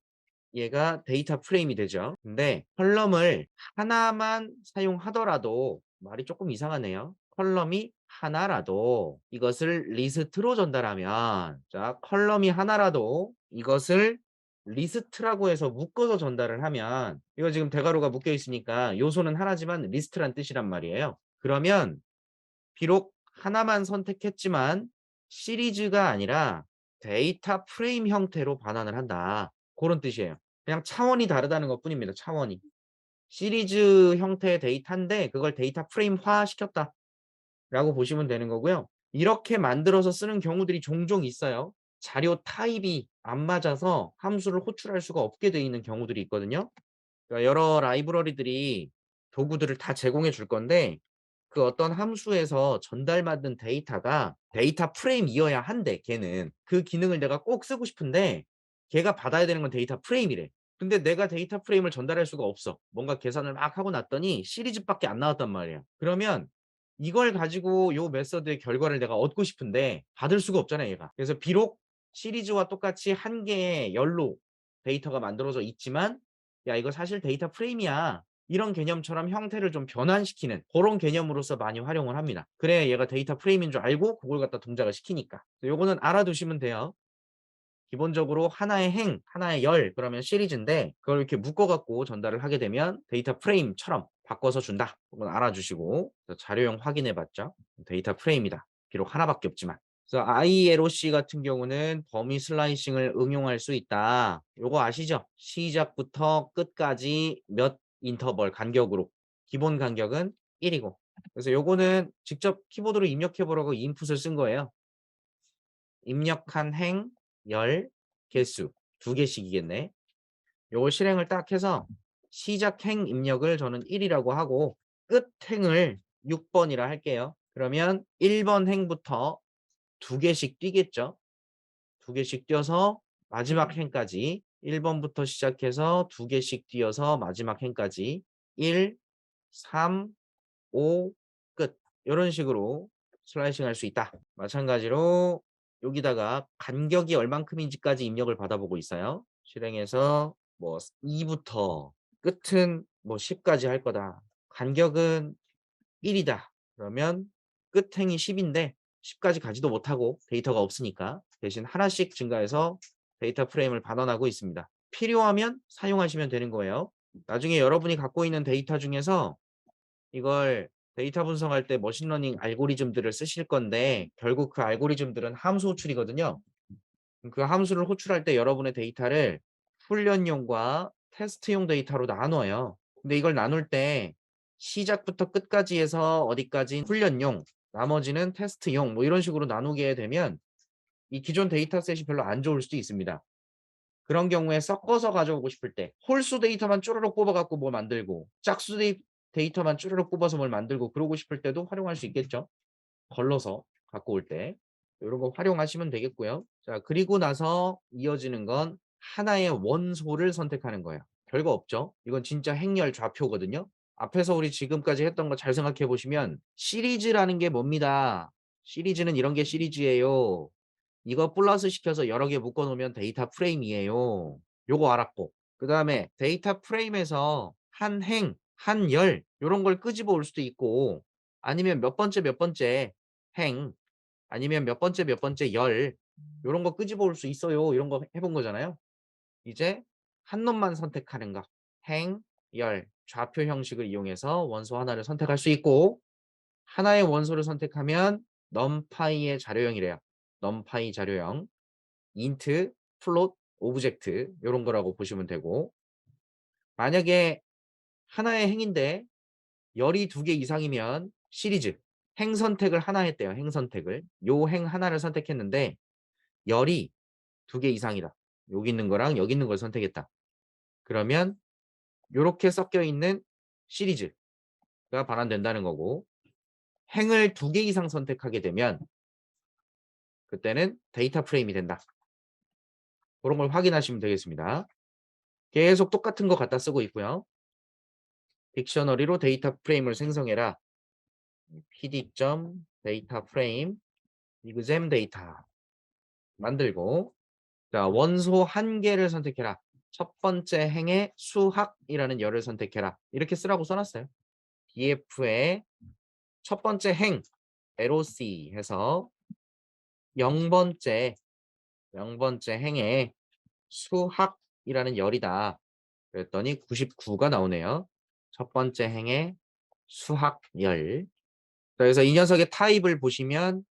얘가 데이터 프레임이 되죠. 근데 컬럼을 하나만 사용하더라도 말이 조금 이상하네요. 컬럼이 하나라도 이것을 리스트로 전달하면 자, 컬럼이 하나라도 이것을 리스트라고 해서 묶어서 전달을 하면 이거 지금 대괄호가 묶여 있으니까 요소는 하나지만 리스트란 뜻이란 말이에요. 그러면 비록 하나만 선택했지만 시리즈가 아니라 데이터 프레임 형태로 반환을 한다. 그런 뜻이에요. 그냥 차원이 다르다는 것뿐입니다. 차원이. 시리즈 형태의 데이터인데 그걸 데이터 프레임화 시켰다라고 보시면 되는 거고요. 이렇게 만들어서 쓰는 경우들이 종종 있어요. 자료 타입이 안 맞아서 함수를 호출할 수가 없게 되어 있는 경우들이 있거든요. 그러니까 여러 라이브러리들이 도구들을 다 제공해 줄 건데 그 어떤 함수에서 전달받는 데이터가 데이터 프레임이어야 한대 걔는. 그 기능을 내가 꼭 쓰고 싶은데 걔가 받아야 되는 건 데이터 프레임이래. 근데 내가 데이터 프레임을 전달할 수가 없어. 뭔가 계산을 막 하고 났더니 시리즈밖에 안 나왔단 말이야. 그러면 이걸 가지고 요 메서드의 결과를 내가 얻고 싶은데 받을 수가 없잖아 얘가. 그래서 비록 시리즈와 똑같이 한 개의 열로 데이터가 만들어져 있지만 야 이거 사실 데이터 프레임이야. 이런 개념처럼 형태를 좀 변환시키는 그런 개념으로서 많이 활용을 합니다. 그래야 얘가 데이터 프레임인 줄 알고 그걸 갖다 동작을 시키니까. 요거는 알아두시면 돼요. 기본적으로 하나의 하나의 열 그러면 시리즈인데 그걸 이렇게 묶어 갖고 전달을 하게 되면 데이터 프레임처럼 바꿔서 준다. 그건 알아주시고 자료형 확인해 봤죠. 데이터 프레임이다. 비록 하나밖에 없지만. 그래서 ILOC 같은 경우는 범위 슬라이싱을 응용할 수 있다. 요거 아시죠? 시작부터 끝까지 몇 인터벌 간격으로. 기본 간격은 1이고. 그래서 요거는 직접 키보드로 입력해 보라고 인풋을 쓴 거예요. 입력한 행, 열, 개수 두 개씩이겠네. 요걸 실행을 딱 해서 시작 행 입력을 저는 1이라고 하고 끝 행을 6번이라 할게요. 그러면 1번 행부터 두 개씩 뛰겠죠. 두 개씩 뛰어서 마지막 행까지 1번부터 시작해서 두 개씩 뛰어서 마지막 행까지 1, 3, 5, 끝. 이런 식으로 슬라이싱 할 수 있다. 마찬가지로 여기다가 간격이 얼만큼인지까지 입력을 받아보고 있어요. 실행해서 뭐 2부터 끝은 뭐 10까지 할 거다. 간격은 1이다. 그러면 끝행이 10인데 10까지 가지도 못하고 데이터가 없으니까 대신 하나씩 증가해서 데이터 프레임을 반환하고 있습니다. 필요하면 사용하시면 되는 거예요. 나중에 여러분이 갖고 있는 데이터 중에서 이걸 데이터 분석할 때 머신러닝 알고리즘들을 쓰실 건데 결국 그 알고리즘들은 함수 호출이거든요. 그 함수를 호출할 때 여러분의 데이터를 훈련용과 테스트용 데이터로 나눠요. 근데 이걸 나눌 때 시작부터 끝까지 해서 어디까지 훈련용, 나머지는 테스트용 뭐 이런 식으로 나누게 되면 이 기존 데이터셋이 별로 안 좋을 수도 있습니다. 그런 경우에 섞어서 가져오고 싶을 때 홀수 데이터만 쪼르륵 뽑아갖고 뭘 만들고 짝수 데이터만 쪼르륵 뽑아서 뭘 만들고 그러고 싶을 때도 활용할 수 있겠죠. 걸러서 갖고 올 때. 이런 거 활용하시면 되겠고요. 자, 그리고 나서 이어지는 건 하나의 원소를 선택하는 거예요. 별거 없죠. 이건 진짜 행렬 좌표거든요. 앞에서 우리 지금까지 했던 거 잘 생각해 보시면 시리즈라는 게 뭡니다. 시리즈는 이런 게 시리즈예요. 이거 플러스 시켜서 여러 개 묶어 놓으면 데이터 프레임이에요. 요거 알았고. 그다음에 데이터 프레임에서 한 행, 한 열 요런 걸 끄집어 올 수도 있고 아니면 몇 번째 행 아니면 몇 번째 열 요런 거 끄집어 올 수 있어요. 이런 거 해본 거잖아요. 이제 한 놈만 선택하는 거. 행, 열, 좌표 형식을 이용해서 원소 하나를 선택할 수 있고 하나의 원소를 선택하면 numPy의 자료형이래요. numPy 자료형, int, float, 오브젝트 이런 거라고 보시면 되고 만약에 하나의 행인데 열이 2개 이상이면 시리즈 행 선택을 하나 했대요. 행 선택을 요 행 하나를 선택했는데 열이 2개 이상이다. 여기 있는 거랑 여기 있는 걸 선택했다. 그러면 요렇게 섞여 있는 시리즈가 반환된다는 거고 행을 2개 이상 선택하게 되면 그때는 데이터 프레임이 된다. 그런 걸 확인하시면 되겠습니다. 계속 똑같은 거 갖다 쓰고 있고요. 딕셔너리로 데이터 프레임을 생성해라. pd.data frame exam data 만들고 자 원소 한 개를 선택해라. 첫 번째 행의 수학이라는 열을 선택해라. 이렇게 쓰라고 써놨어요. df의 첫 번째 행 LOC 해서 0번째 행의 수학이라는 열이다. 그랬더니 99가 나오네요. 첫 번째 행의 수학열. 그래서 이 녀석의 타입을 보시면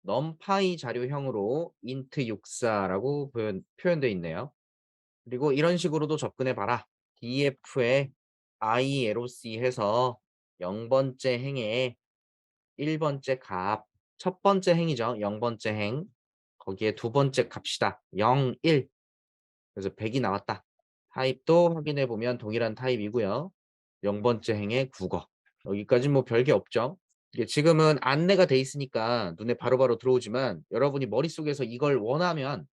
numpy 자료형으로 int64라고 표현되어 있네요. 그리고 이런 식으로도 접근해 봐라. df에 iloc 해서 0번째 행의 1번째 값, 첫 번째 행이죠. 0번째 행. 거기에 두 번째 값이다. 0, 1. 그래서 100이 나왔다. 타입도 확인해 보면 동일한 타입이고요. 0번째 행의 국어. 여기까지 뭐 별게 없죠. 이게 지금은 안내가 돼 있으니까 눈에 바로바로 들어오지만 여러분이 머릿속에서 이걸 원하면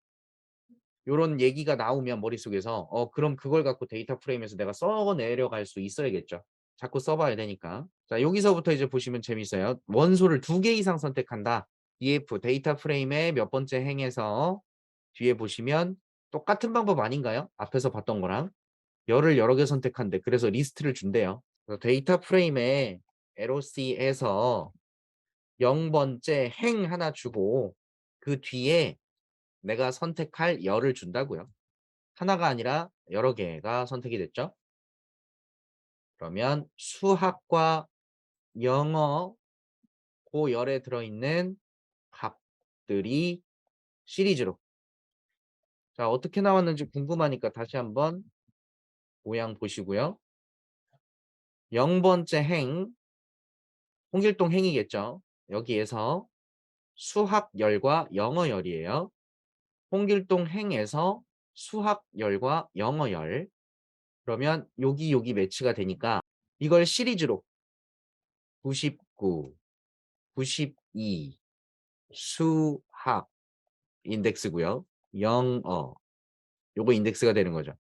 요런 얘기가 나오면 머릿속에서 그럼 그걸 갖고 데이터 프레임에서 내가 써 내려갈 수 있어야겠죠. 자꾸 써봐야 되니까. 자 여기서부터 이제 보시면 재밌어요. 원소를 2개 이상 선택한다. df 데이터 프레임의 몇 번째 행에서 뒤에 보시면 똑같은 방법 아닌가요? 앞에서 봤던 거랑 열을 여러 개 선택한대. 그래서 리스트를 준대요. 그래서 데이터 프레임의 LOC에서 0번째 행 하나 주고 그 뒤에 내가 선택할 열을 준다고요. 하나가 아니라 여러 개가 선택이 됐죠. 그러면 수학과 영어 그 열에 들어있는 값들이 시리즈로 자 어떻게 나왔는지 궁금하니까 다시 한번 모양 보시고요. 0번째 행 홍길동 행이겠죠. 여기에서 수학열과 영어열이에요. 홍길동 행에서 수학열과 영어열 그러면 여기 매치가 되니까 이걸 시리즈로 99, 92 수학 인덱스고요. 영어 요거 인덱스가 되는 거죠.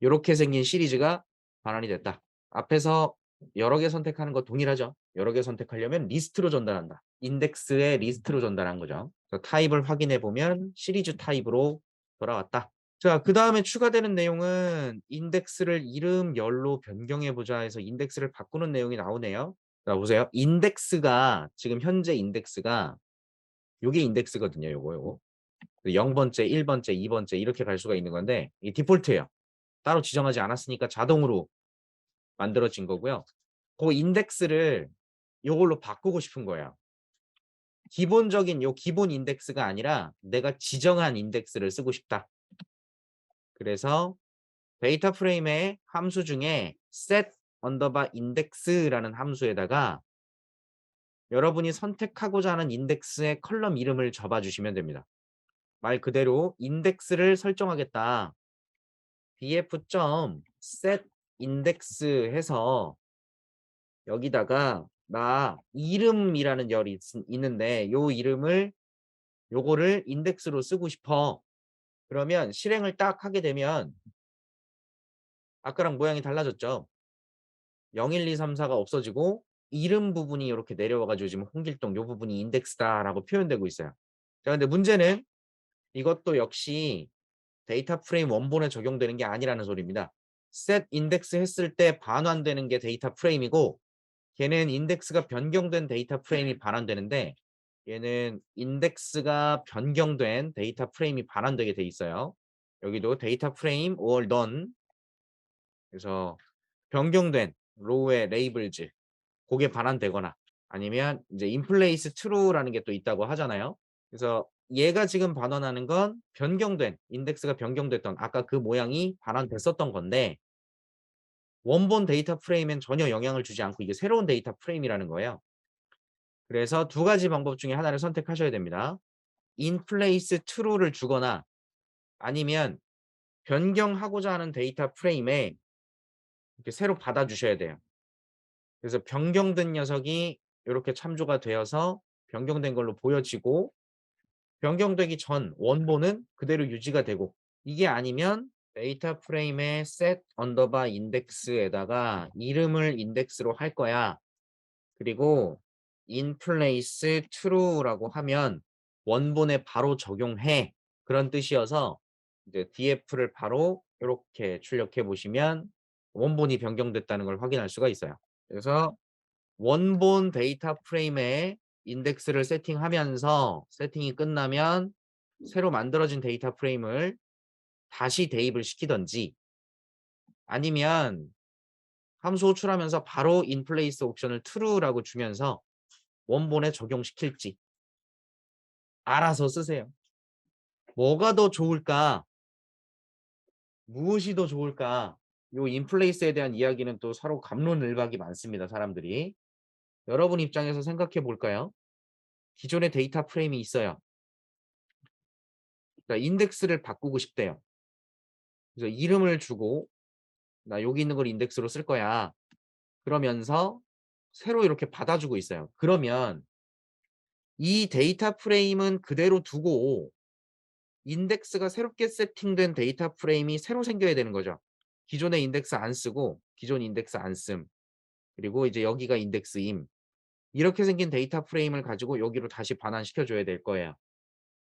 요렇게 생긴 시리즈가 반환이 됐다. 앞에서 여러 개 선택하는 거 동일하죠. 여러 개 선택하려면 리스트로 전달한다. 인덱스의 리스트로 전달한 거죠. 타입을 확인해 보면 시리즈 타입으로 돌아왔다. 자, 그 다음에 추가되는 내용은 인덱스를 이름 열로 변경해 보자 해서 인덱스를 바꾸는 내용이 나오네요. 자, 보세요. 인덱스가 지금 현재 인덱스가 요게 인덱스거든요. 요거. 0번째, 1번째, 2번째 이렇게 갈 수가 있는 건데 이 디폴트예요. 따로 지정하지 않았으니까 자동으로 만들어진 거고요. 그 인덱스를 요걸로 바꾸고 싶은 거예요. 기본적인 요 기본 인덱스가 아니라 내가 지정한 인덱스를 쓰고 싶다. 그래서 데이터 프레임의 함수 중에 set underbar index라는 함수에다가 여러분이 선택하고자 하는 인덱스의 컬럼 이름을 적어주시면 됩니다. 말 그대로 인덱스를 설정하겠다. df.set index 해서 여기다가 나 이름이라는 열이 있는데 요 이름을 요거를 인덱스로 쓰고 싶어. 그러면 실행을 딱 하게 되면 아까랑 모양이 달라졌죠. 0, 1, 2, 3, 4가 없어지고 이름 부분이 이렇게 내려와 가지고 지금 홍길동 요 부분이 인덱스다라고 표현되고 있어요. 자, 근데 문제는 이것도 역시 데이터 프레임 원본에 적용되는 게 아니라는 소리입니다. set 인덱스 했을 때 반환되는 게 데이터 프레임이고 걔는 인덱스가 변경된 데이터 프레임이 반환되는데 얘는 인덱스가 변경된 데이터 프레임이 반환되게 돼 있어요. 여기도 데이터 프레임 or none 그래서 변경된 로우의 레이블즈 그게 반환되거나 아니면 이제 인플레이스 true라는 게 또 있다고 하잖아요. 그래서 얘가 지금 반환하는 건 변경된 인덱스가 변경됐던 아까 그 모양이 반환됐었던 건데 원본 데이터 프레임엔 전혀 영향을 주지 않고 이게 새로운 데이터 프레임이라는 거예요. 그래서 두 가지 방법 중에 하나를 선택하셔야 됩니다. 인플레이스 true를 주거나 아니면 변경하고자 하는 데이터 프레임에 이렇게 새로 받아주셔야 돼요. 그래서 변경된 녀석이 이렇게 참조가 되어서 변경된 걸로 보여지고 변경되기 전 원본은 그대로 유지가 되고 이게 아니면 데이터 프레임의 set 언더바 index에다가 이름을 인덱스로 할 거야. 그리고 in place true라고 하면 원본에 바로 적용해. 그런 뜻이어서 이제 df를 바로 이렇게 출력해 보시면 원본이 변경됐다는 걸 확인할 수가 있어요. 그래서 원본 데이터 프레임에 인덱스를 세팅하면서 세팅이 끝나면 새로 만들어진 데이터 프레임을 다시 대입을 시키든지 아니면 함수 호출하면서 바로 인플레이스 옵션을 true라고 주면서 원본에 적용시킬지 알아서 쓰세요. 뭐가 더 좋을까? 무엇이 더 좋을까? 요 인플레이스에 대한 이야기는 또 서로 갑론을박이 많습니다. 사람들이. 여러분 입장에서 생각해 볼까요? 기존의 데이터 프레임이 있어요. 그러니까 인덱스를 바꾸고 싶대요. 그래서 이름을 주고 나 여기 있는 걸 인덱스로 쓸 거야. 그러면서 새로 이렇게 받아주고 있어요. 그러면 이 데이터 프레임은 그대로 두고 인덱스가 새롭게 세팅된 데이터 프레임이 새로 생겨야 되는 거죠. 기존의 인덱스 안 쓰고 기존 인덱스 안 씀. 그리고 이제 여기가 인덱스임. 이렇게 생긴 데이터 프레임을 가지고 여기로 다시 반환시켜 줘야 될 거예요.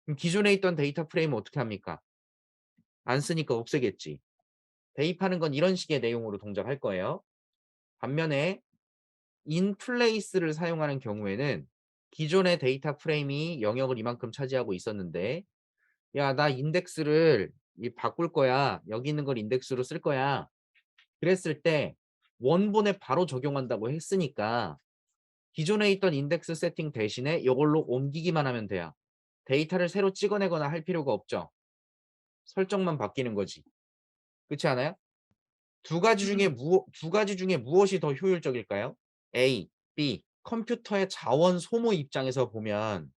그럼 기존에 있던 데이터 프레임은 어떻게 합니까? 안 쓰니까 없애겠지. 대입하는 건 이런 식의 내용으로 동작할 거예요. 반면에 인플레이스를 사용하는 경우에는 기존의 데이터 프레임이 영역을 이만큼 차지하고 있었는데 야, 나 인덱스를 바꿀 거야. 여기 있는 걸 인덱스로 쓸 거야. 그랬을 때 원본에 바로 적용한다고 했으니까 기존에 있던 인덱스 세팅 대신에 이걸로 옮기기만 하면 돼요. 데이터를 새로 찍어내거나 할 필요가 없죠. 설정만 바뀌는 거지. 그렇지 않아요? 두 가지 중에 무엇이 더 효율적일까요? A, B. 컴퓨터의 자원 소모 입장에서 보면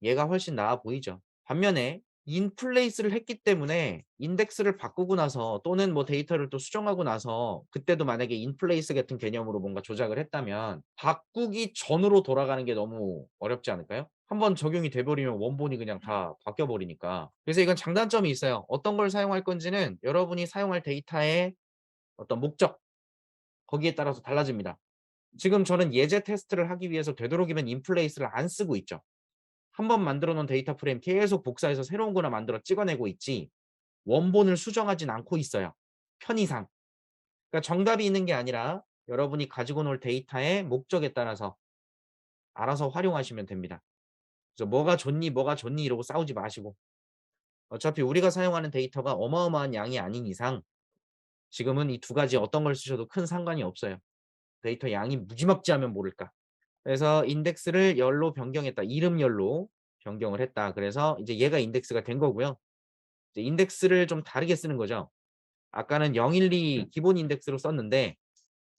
얘가 훨씬 나아 보이죠. 반면에 인플레이스를 했기 때문에 인덱스를 바꾸고 나서 또는 뭐 데이터를 또 수정하고 나서 그때도 만약에 인플레이스 같은 개념으로 뭔가 조작을 했다면 바꾸기 전으로 돌아가는 게 너무 어렵지 않을까요? 한번 적용이 돼버리면 원본이 그냥 다 바뀌어 버리니까. 그래서 이건 장단점이 있어요. 어떤 걸 사용할 건지는 여러분이 사용할 데이터의 어떤 목적 거기에 따라서 달라집니다. 지금 저는 예제 테스트를 하기 위해서 되도록이면 인플레이스를 안 쓰고 있죠. 한 번 만들어 놓은 데이터 프레임 계속 복사해서 새로운 거나 만들어 찍어내고 있지 원본을 수정하진 않고 있어요. 편의상. 그러니까 정답이 있는 게 아니라 여러분이 가지고 놀 데이터의 목적에 따라서 알아서 활용하시면 됩니다. 그래서 뭐가 좋니 이러고 싸우지 마시고 어차피 우리가 사용하는 데이터가 어마어마한 양이 아닌 이상 지금은 이 두 가지 어떤 걸 쓰셔도 큰 상관이 없어요. 데이터 양이 무지막지하면 모를까. 그래서 인덱스를 열로 변경했다. 이름 열로 변경을 했다. 그래서 이제 얘가 인덱스가 된 거고요. 이제 인덱스를 좀 다르게 쓰는 거죠. 아까는 012 기본 인덱스로 썼는데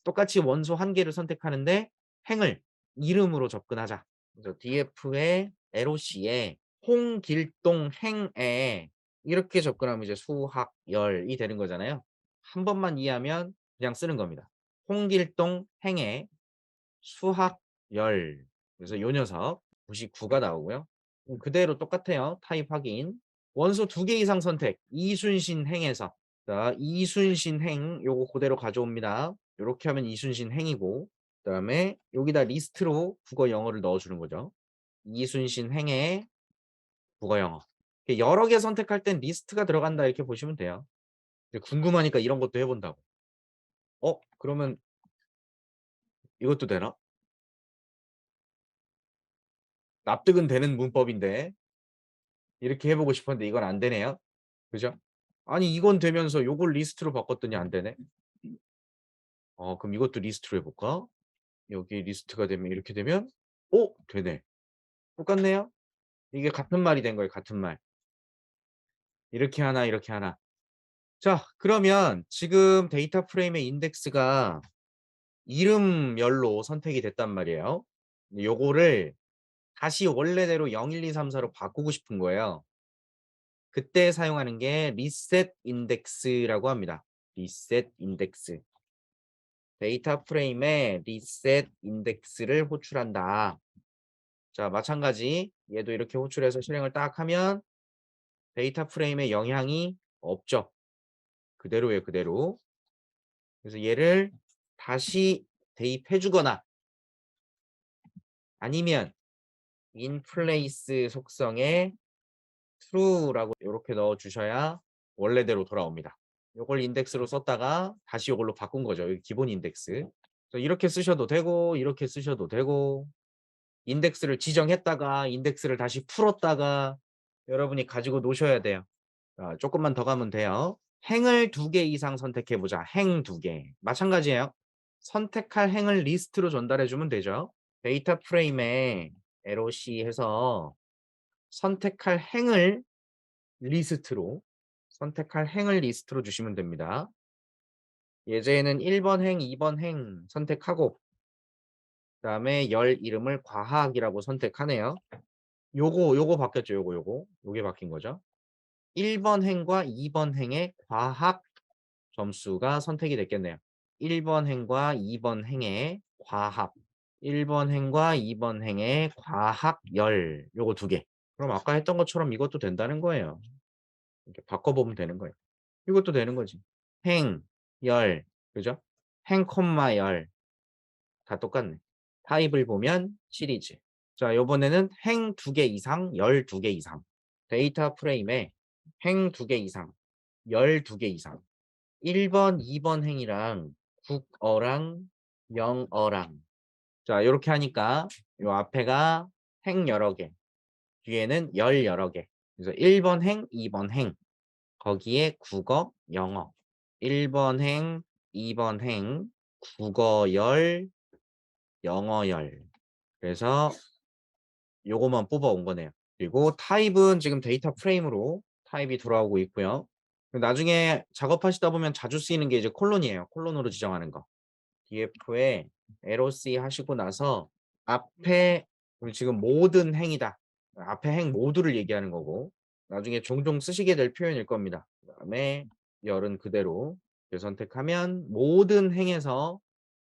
똑같이 원소 한 개를 선택하는데 행을 이름으로 접근하자. 그래서 df의 LOC에 홍길동 행에 이렇게 접근하면 이제 수학열이 되는 거잖아요. 한 번만 이해하면 그냥 쓰는 겁니다. 홍길동 행에 수학열. 그래서 요 녀석 99가 나오고요. 그대로 똑같아요. 타입 확인. 원소 2개 이상 선택. 이순신 행에서. 자, 이순신 행 요거 그대로 가져옵니다. 요렇게 하면 이순신 행이고 그다음에 여기다 리스트로 국어 영어를 넣어 주는 거죠. 이순신 행에 국어, 영어. 여러 개 선택할 땐 리스트가 들어간다 이렇게 보시면 돼요. 궁금하니까 이런 것도 해본다고. 그러면 이것도 되나? 납득은 되는 문법인데 이렇게 해보고 싶었는데 이건 안 되네요. 그죠? 아니 이건 되면서 요걸 리스트로 바꿨더니 안 되네. 그럼 이것도 리스트로 해볼까? 여기 리스트가 되면 이렇게 되면 되네. 똑같네요. 이게 같은 말이 된 거예요. 같은 말. 이렇게 하나 이렇게 하나. 자 그러면 지금 데이터 프레임의 인덱스가 이름열로 선택이 됐단 말이에요. 요거를 다시 원래대로 0, 1, 2, 3, 4로 바꾸고 싶은 거예요. 그때 사용하는 게 리셋 인덱스라고 합니다. 리셋 인덱스. 데이터 프레임에 리셋 인덱스를 호출한다. 자, 마찬가지 얘도 이렇게 호출해서 실행을 딱 하면 데이터 프레임에 영향이 없죠. 그대로예요, 그대로. 그래서 얘를 다시 대입해 주거나 아니면 인플레이스 속성에 true라고 이렇게 넣어 주셔야 원래대로 돌아옵니다. 요걸 인덱스로 썼다가 다시 요걸로 바꾼 거죠. 여기 기본 인덱스. 그래서 이렇게 쓰셔도 되고 이렇게 쓰셔도 되고 인덱스를 지정했다가 인덱스를 다시 풀었다가 여러분이 가지고 노셔야 돼요. 자, 조금만 더 가면 돼요. 행을 2개 이상 선택해 보자. 행 2개. 마찬가지예요. 선택할 행을 리스트로 전달해 주면 되죠. 데이터 프레임에 LOC 해서 선택할 행을 리스트로 주시면 됩니다. 예제에는 1번 행, 2번 행 선택하고 그다음에 열 이름을 과학이라고 선택하네요. 요거 바뀌었죠. 요게 바뀐 거죠. 1번 행과 2번 행의 과학 점수가 선택이 됐겠네요. 1번 행과 2번 행의 과학 1번 행과 2번 행의 과학 열 요거 2개. 그럼 아까 했던 것처럼 이것도 된다는 거예요. 이렇게 바꿔보면 되는 거예요. 이것도 되는 거지. 행, 열, 그죠? 행, 콤마, 열. 다 똑같네. 타입을 보면 시리즈. 자, 요번에는 행 2개 이상, 열 2개 이상. 데이터 프레임에 행 2개 이상, 열 2개 이상. 1번, 2번 행이랑 국어랑 영어랑. 자, 요렇게 하니까 요 앞에가 행 여러 개, 뒤에는 열 여러 개. 그래서 1번 행, 2번 행. 거기에 국어, 영어. 1번 행, 2번 행, 국어 열, 영어 열. 그래서 요거만 뽑아온 거네요. 그리고 타입은 지금 데이터 프레임으로 타입이 돌아오고 있고요. 나중에 작업하시다 보면 자주 쓰이는 게 이제 콜론이에요. 콜론으로 지정하는 거. df에 LOC 하시고 나서 앞에 우리 지금 모든 행이다. 앞에 행 모두를 얘기하는 거고 나중에 종종 쓰시게 될 표현일 겁니다. 그다음에 열은 그대로 선택하면 모든 행에서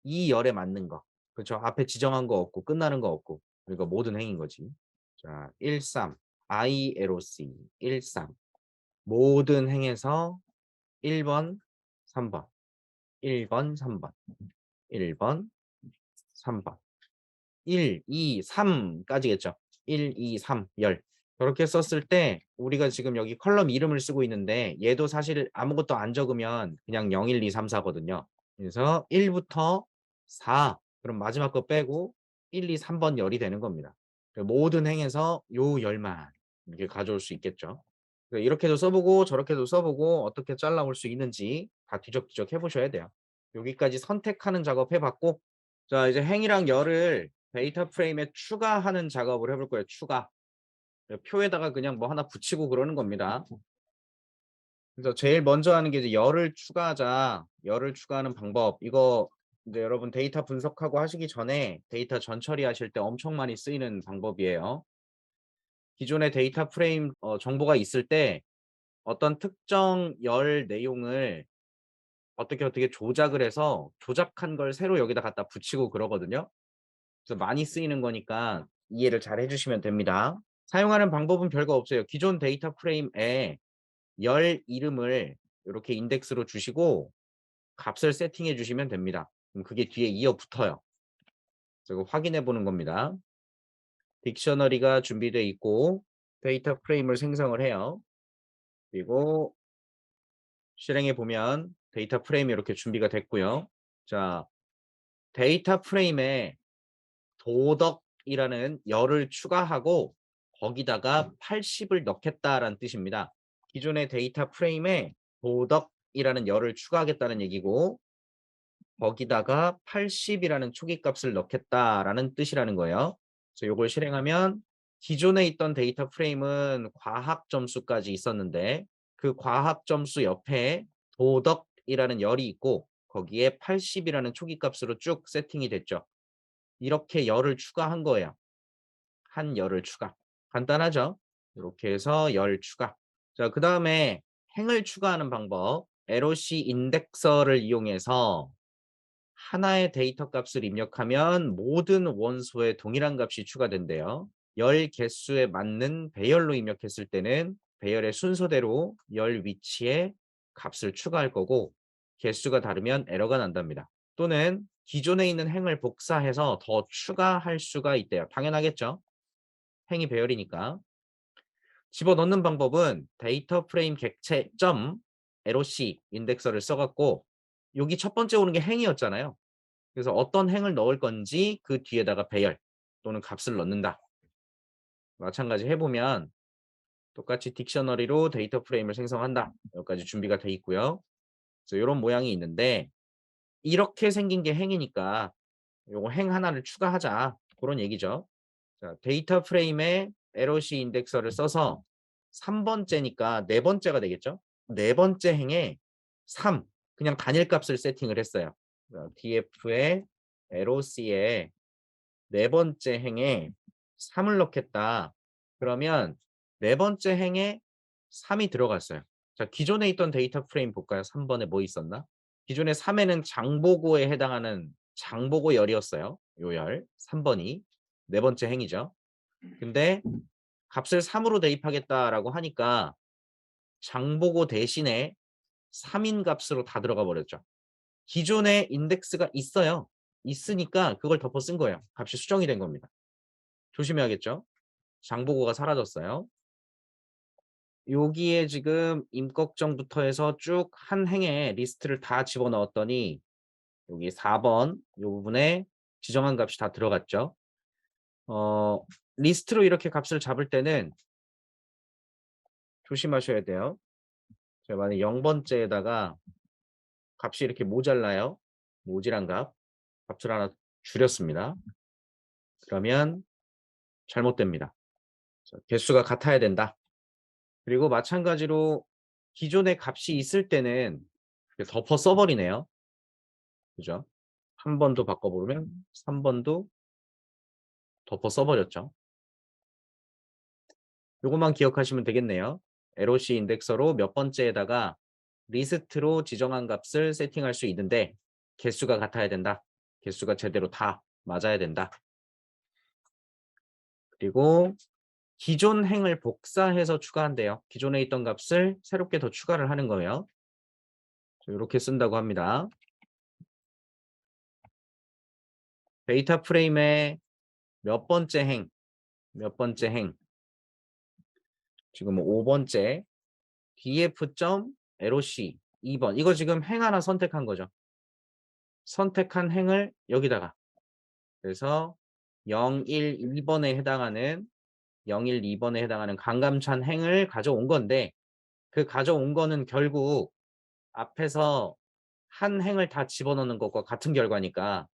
이 열에 맞는 거. 그렇죠? 앞에 지정한 거 없고 끝나는 거 없고 그러니까 모든 행인 거지. 자, 13 ILOC 13 모든 행에서 1번, 3번 1번, 3번 1번, 3번 1, 2, 3까지겠죠. 1, 2, 3, 열. 저렇게 썼을 때 우리가 지금 여기 컬럼 이름을 쓰고 있는데 얘도 사실 아무것도 안 적으면 그냥 0, 1, 2, 3, 4거든요. 그래서 1부터 4 그럼 마지막 거 빼고 1, 2, 3번 열이 되는 겁니다. 모든 행에서 요 열만 이렇게 가져올 수 있겠죠. 이렇게도 써보고 저렇게도 써보고 어떻게 잘라올 수 있는지 다 뒤적뒤적 해보셔야 돼요. 여기까지 선택하는 작업 해봤고 자 이제 행이랑 열을 데이터 프레임에 추가하는 작업을 해볼 거예요. 추가. 표에다가 그냥 뭐 하나 붙이고 그러는 겁니다. 그래서 제일 먼저 하는 게 이제 열을 추가하자. 열을 추가하는 방법. 이거 이제 여러분 데이터 분석하고 하시기 전에 데이터 전처리하실 때 엄청 많이 쓰이는 방법이에요. 기존의 데이터 프레임 정보가 있을 때 어떤 특정 열 내용을 어떻게 조작을 해서 조작한 걸 새로 여기다 갖다 붙이고 그러거든요. 그래서 많이 쓰이는 거니까 이해를 잘 해주시면 됩니다. 사용하는 방법은 별거 없어요. 기존 데이터 프레임에 열 이름을 이렇게 인덱스로 주시고 값을 세팅해 주시면 됩니다. 그럼 그게 뒤에 이어 붙어요. 그리고 확인해 보는 겁니다. 딕셔너리가 준비되어 있고 데이터 프레임을 생성을 해요. 그리고 실행해 보면 데이터 프레임이 이렇게 준비가 됐고요. 자, 데이터 프레임에 도덕이라는 열을 추가하고 거기다가 80을 넣겠다라는 뜻입니다. 기존의 데이터 프레임에 도덕이라는 열을 추가하겠다는 얘기고 거기다가 80이라는 초기값을 넣겠다라는 뜻이라는 거예요. 그래서 이걸 실행하면 기존에 있던 데이터 프레임은 과학 점수까지 있었는데 그 과학 점수 옆에 도덕이라는 열이 있고 거기에 80이라는 초기값으로 쭉 세팅이 됐죠. 이렇게 열을 추가한 거예요. 한 열을 추가. 간단하죠? 이렇게 해서 열 추가. 자, 그 다음에 행을 추가하는 방법. LOC 인덱서를 이용해서 하나의 데이터 값을 입력하면 모든 원소에 동일한 값이 추가된대요. 열 개수에 맞는 배열로 입력했을 때는 배열의 순서대로 열 위치에 값을 추가할 거고 개수가 다르면 에러가 난답니다. 또는 기존에 있는 행을 복사해서 더 추가할 수가 있대요. 당연하겠죠? 행이 배열이니까. 집어넣는 방법은 데이터 프레임 객체 점 LOC 인덱서를 써갖고 여기 첫 번째 오는 게 행이었잖아요. 그래서 어떤 행을 넣을 건지 그 뒤에다가 배열 또는 값을 넣는다. 마찬가지 해보면 똑같이 딕셔너리로 데이터 프레임을 생성한다. 여기까지 준비가 돼 있고요. 그래서 이런 모양이 있는데 이렇게 생긴 게 행이니까 요거 행 하나를 추가하자. 그런 얘기죠. 자, 데이터 프레임에 LOC 인덱서를 써서 3번째니까 네 번째가 되겠죠. 네 번째 행에 3 그냥 단일값을 세팅을 했어요. df에 LOC에 네 번째 행에 3을 넣겠다. 그러면 네 번째 행에 3이 들어갔어요. 자, 기존에 있던 데이터 프레임 볼까요? 3번에 뭐 있었나? 기존에 3에는 장보고에 해당하는 장보고 열이었어요. 요 열. 3번이. 네 번째 행이죠. 근데 값을 3으로 대입하겠다라고 하니까 장보고 대신에 3인 값으로 다 들어가 버렸죠. 기존에 인덱스가 있어요. 있으니까 그걸 덮어 쓴 거예요. 값이 수정이 된 겁니다. 조심해야겠죠? 장보고가 사라졌어요. 여기에 지금 임꺽정부터 해서 쭉 한 행에 리스트를 다 집어넣었더니 여기 4번 이 부분에 지정한 값이 다 들어갔죠. 리스트로 이렇게 값을 잡을 때는 조심하셔야 돼요. 제가 만약 0번째에다가 값이 이렇게 모자라요. 모질한 값. 값을 하나 줄였습니다. 그러면 잘못됩니다. 개수가 같아야 된다. 그리고 마찬가지로 기존에 값이 있을 때는 덮어 써버리네요. 그죠? 한 번도 바꿔보면 3번도 덮어 써버렸죠. 요것만 기억하시면 되겠네요. LOC 인덱서로 몇 번째에다가 리스트로 지정한 값을 세팅할 수 있는데 개수가 같아야 된다. 개수가 제대로 다 맞아야 된다. 그리고 기존 행을 복사해서 추가한대요. 기존에 있던 값을 새롭게 더 추가를 하는 거예요. 이렇게 쓴다고 합니다. 데이터 프레임의 몇 번째 행, 몇 번째 행. 지금 5번째 df.loc 2번. 이거 지금 행 하나 선택한 거죠. 선택한 행을 여기다가. 그래서 012번에 해당하는 012번에 해당하는 강감찬 행을 가져온 건데 그 가져온 거는 결국 앞에서 한 행을 다 집어넣는 것과 같은 결과니까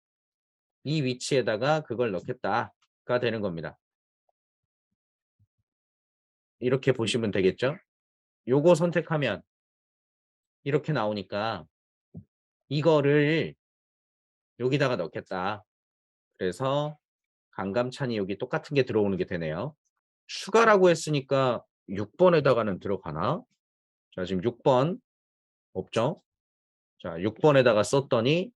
이 위치에다가 그걸 넣겠다가 되는 겁니다. 이렇게 보시면 되겠죠? 요거 선택하면 이렇게 나오니까 이거를 여기다가 넣겠다. 그래서 강감찬이 여기 똑같은 게 들어오는 게 되네요. 추가라고 했으니까 6번에다가는 들어가나? 자, 지금 6번 없죠? 자, 6번에다가 썼더니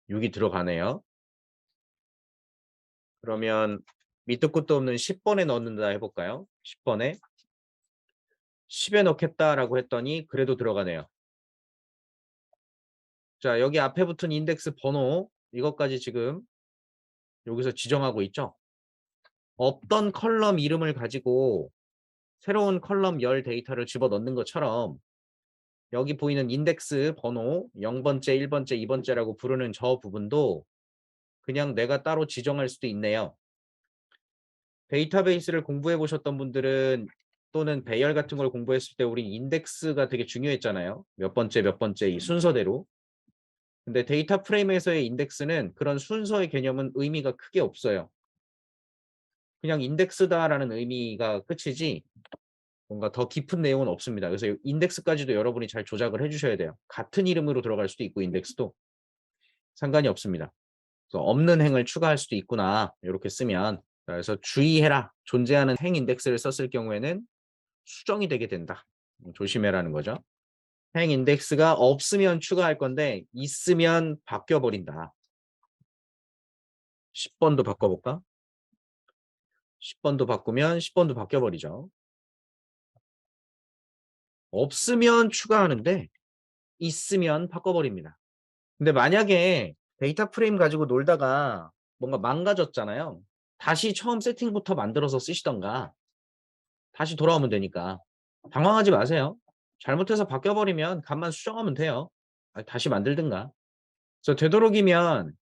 6이 들어가네요. 그러면 밑도 끝도 없는 10번에 넣는다 해볼까요? 10번에 10에 넣겠다라고 했더니 그래도 들어가네요. 자, 여기 앞에 붙은 인덱스 번호 이것까지 지금 여기서 지정하고 있죠. 없던 컬럼 이름을 가지고 새로운 컬럼 열 데이터를 집어넣는 것처럼 여기 보이는 인덱스 번호 0번째, 1번째, 2번째라고 부르는 저 부분도 그냥 내가 따로 지정할 수도 있네요. 데이터베이스를 공부해 보셨던 분들은 또는 배열 같은 걸 공부했을 때 우리 인덱스가 되게 중요했잖아요. 몇 번째 이 순서대로. 근데 데이터 프레임에서의 인덱스는 그런 순서의 개념은 의미가 크게 없어요. 그냥 인덱스다라는 의미가 끝이지 뭔가 더 깊은 내용은 없습니다. 그래서 인덱스까지도 여러분이 잘 조작을 해주셔야 돼요. 같은 이름으로 들어갈 수도 있고 인덱스도 상관이 없습니다. 그래서 없는 행을 추가할 수도 있구나. 이렇게 쓰면. 그래서 주의해라. 존재하는 행 인덱스를 썼을 경우에는 수정이 되게 된다. 조심해라는 거죠. 행 인덱스가 없으면 추가할 건데 있으면 바뀌어버린다. 10번도 바꿔볼까? 10번도 바꾸면 10번도 바뀌어버리죠. 없으면 추가하는데 있으면 바꿔버립니다. 근데 만약에 데이터 프레임 가지고 놀다가 뭔가 망가졌잖아요. 다시 처음 세팅부터 만들어서 쓰시던가 다시 돌아오면 되니까 당황하지 마세요. 잘못해서 바뀌어버리면 값만 수정하면 돼요. 다시 만들든가. 그래서 되도록이면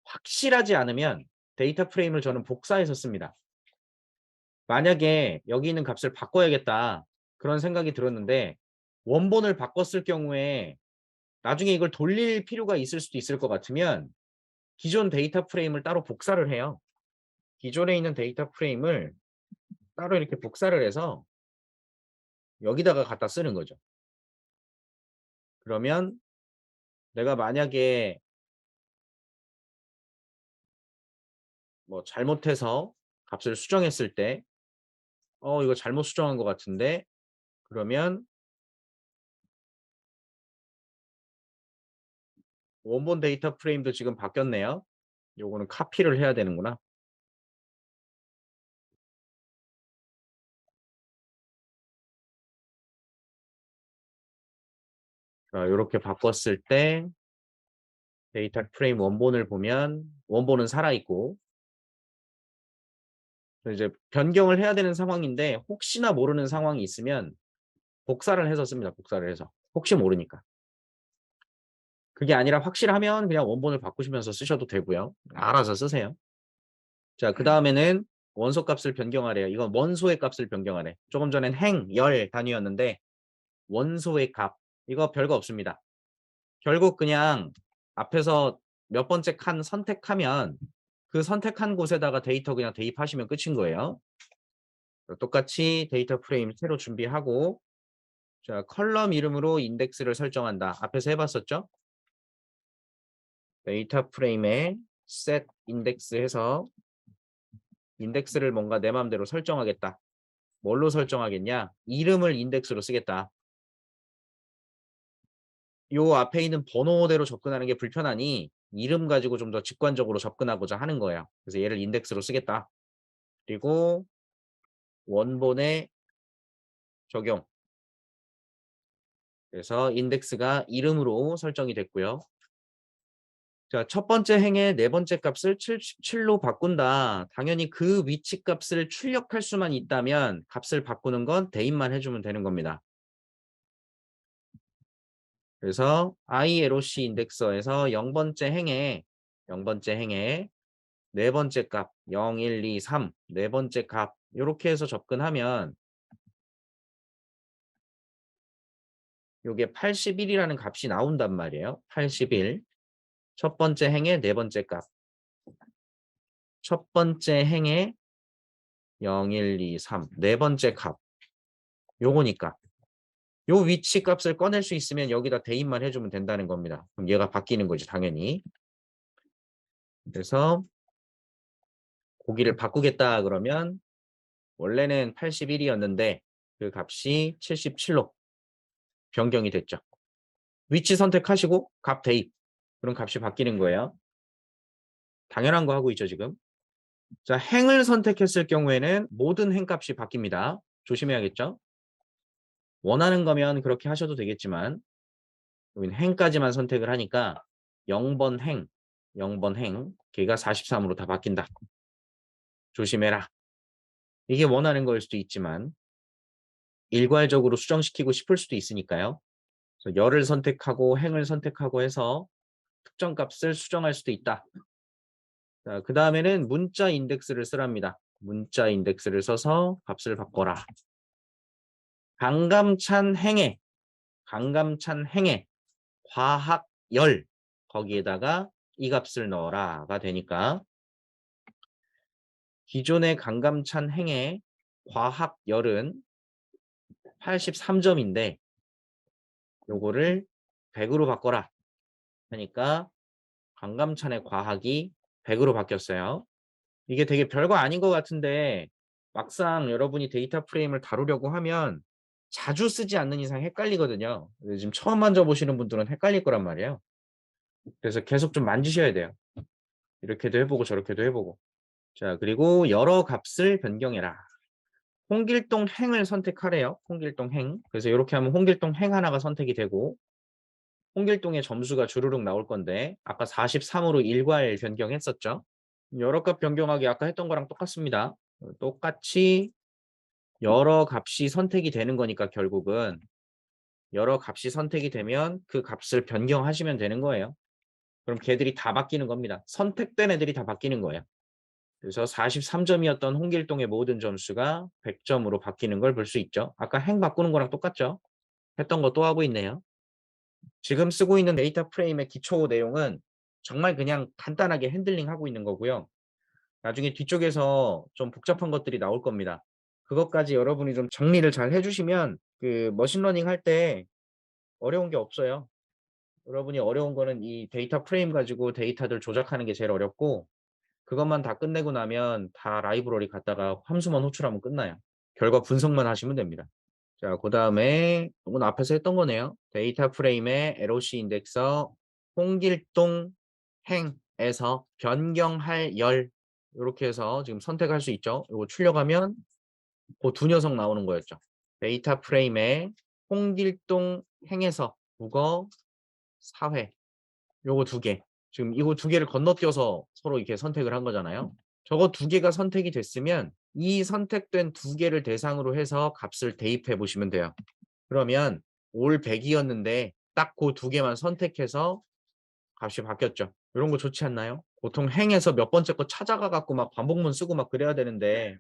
확실하지 않으면 데이터 프레임을 저는 복사해서 씁니다. 만약에 여기 있는 값을 바꿔야겠다 그런 생각이 들었는데 원본을 바꿨을 경우에 나중에 이걸 돌릴 필요가 있을 수도 있을 것 같으면 기존 데이터 프레임을 따로 복사를 해요. 기존에 있는 데이터 프레임을 따로 이렇게 복사를 해서 여기다가 갖다 쓰는 거죠. 그러면 내가 만약에 뭐 잘못해서 값을 수정했을 때 이거 잘못 수정한 것 같은데 그러면 원본 데이터 프레임도 지금 바뀌었네요. 요거는 카피를 해야 되는구나. 자, 요렇게 바꿨을 때 데이터 프레임 원본을 보면 원본은 살아있고 이제 변경을 해야 되는 상황인데 혹시나 모르는 상황이 있으면 복사를 해서 씁니다. 복사를 해서. 혹시 모르니까. 그게 아니라 확실하면 그냥 원본을 바꾸시면서 쓰셔도 되고요. 알아서 쓰세요. 자, 그다음에는 원소 값을 변경하래요. 이건 원소의 값을 변경하래. 조금 전엔 행, 열 단위였는데 원소의 값. 이거 별거 없습니다. 결국 그냥 앞에서 몇 번째 칸 선택하면 그 선택한 곳에다가 데이터 그냥 대입하시면 끝인 거예요. 똑같이 데이터 프레임 새로 준비하고 자, 컬럼 이름으로 인덱스를 설정한다. 앞에서 해봤었죠? 데이터 프레임에 set 인덱스 해서 인덱스를 뭔가 내 마음대로 설정하겠다. 뭘로 설정하겠냐? 이름을 인덱스로 쓰겠다. 요 앞에 있는 번호대로 접근하는 게 불편하니 이름 가지고 좀 더 직관적으로 접근하고자 하는 거예요. 그래서 얘를 인덱스로 쓰겠다. 그리고 원본에 적용. 그래서 인덱스가 이름으로 설정이 됐고요. 자, 첫 번째 행의 네 번째 값을 77로 바꾼다. 당연히 그 위치 값을 출력할 수만 있다면 값을 바꾸는 건 대입만 해주면 되는 겁니다. 그래서 ILOC 인덱서에서 0번째 행에 네 번째 값 0, 1, 2, 3 네 번째 값 이렇게 해서 접근하면 요게 81이라는 값이 나온단 말이에요. 81. 첫 번째 행의 네 번째 값. 첫 번째 행의 0, 1, 2, 3 네 번째 값. 요거니까. 요 위치 값을 꺼낼 수 있으면 여기다 대입만 해주면 된다는 겁니다. 그럼 얘가 바뀌는 거지 당연히. 그래서 고기를 바꾸겠다 그러면 원래는 81이었는데 그 값이 77로 변경이 됐죠. 위치 선택하시고 값 대입. 그럼 값이 바뀌는 거예요. 당연한 거 하고 있죠 지금. 자, 행을 선택했을 경우에는 모든 행값이 바뀝니다. 조심해야겠죠. 원하는 거면 그렇게 하셔도 되겠지만 여기는 행까지만 선택을 하니까 0번 행, 0번 행, 걔가 43으로 다 바뀐다. 조심해라. 이게 원하는 거일 수도 있지만 일괄적으로 수정시키고 싶을 수도 있으니까요. 그래서 열을 선택하고 행을 선택하고 해서 특정 값을 수정할 수도 있다. 자, 그 다음에는 문자 인덱스를 쓰랍니다. 문자 인덱스를 써서 값을 바꿔라. 강감찬 행에 과학 열 거기에다가 이 값을 넣어라가 되니까 기존의 강감찬 행의 과학 열은 83점인데 요거를 100으로 바꿔라 하니까 강감찬의 과학이 100으로 바뀌었어요. 이게 되게 별거 아닌 것 같은데 막상 여러분이 데이터 프레임을 다루려고 하면 자주 쓰지 않는 이상 헷갈리거든요. 지금 처음 만져보시는 분들은 헷갈릴 거란 말이에요. 그래서 계속 좀 만지셔야 돼요. 이렇게도 해보고 저렇게도 해보고. 자, 그리고 여러 값을 변경해라. 홍길동 행을 선택하래요. 홍길동 행. 그래서 이렇게 하면 홍길동 행 하나가 선택이 되고 홍길동의 점수가 주르륵 나올 건데 아까 43으로 일괄 변경했었죠. 여러 값 변경하기 아까 했던 거랑 똑같습니다. 똑같이 여러 값이 선택이 되는 거니까 결국은 여러 값이 선택이 되면 그 값을 변경하시면 되는 거예요. 그럼 걔들이 다 바뀌는 겁니다. 선택된 애들이 다 바뀌는 거예요. 그래서 43점이었던 홍길동의 모든 점수가 100점으로 바뀌는 걸 볼 수 있죠. 아까 행 바꾸는 거랑 똑같죠. 했던 거 또 하고 있네요. 지금 쓰고 있는 데이터 프레임의 기초 내용은 정말 그냥 간단하게 핸들링 하고 있는 거고요. 나중에 뒤쪽에서 좀 복잡한 것들이 나올 겁니다. 그것까지 여러분이 좀 정리를 잘 해주시면 그 머신러닝 할 때 어려운 게 없어요. 여러분이 어려운 거는 이 데이터 프레임 가지고 데이터들 조작하는 게 제일 어렵고 그것만 다 끝내고 나면 다 라이브러리 갖다가 함수만 호출하면 끝나요. 결과 분석만 하시면 됩니다. 자, 그 다음에 이건 앞에서 했던 거네요. 데이터 프레임의 LOC 인덱서 홍길동 행에서 변경할 열 이렇게 해서 지금 선택할 수 있죠. 이거 출력하면 그 두 녀석 나오는 거였죠. 데이터 프레임의 홍길동 행에서 국어 사회 요거 두 개. 지금 이거 두 개를 건너뛰어서 서로 이렇게 선택을 한 거잖아요. 저거 두 개가 선택이 됐으면 이 선택된 두 개를 대상으로 해서 값을 대입해 보시면 돼요. 그러면 올 100이었는데 딱 그 두 개만 선택해서 값이 바뀌었죠. 이런 거 좋지 않나요? 보통 행에서 몇 번째 거 찾아가 갖고 막 반복문 쓰고 막 그래야 되는데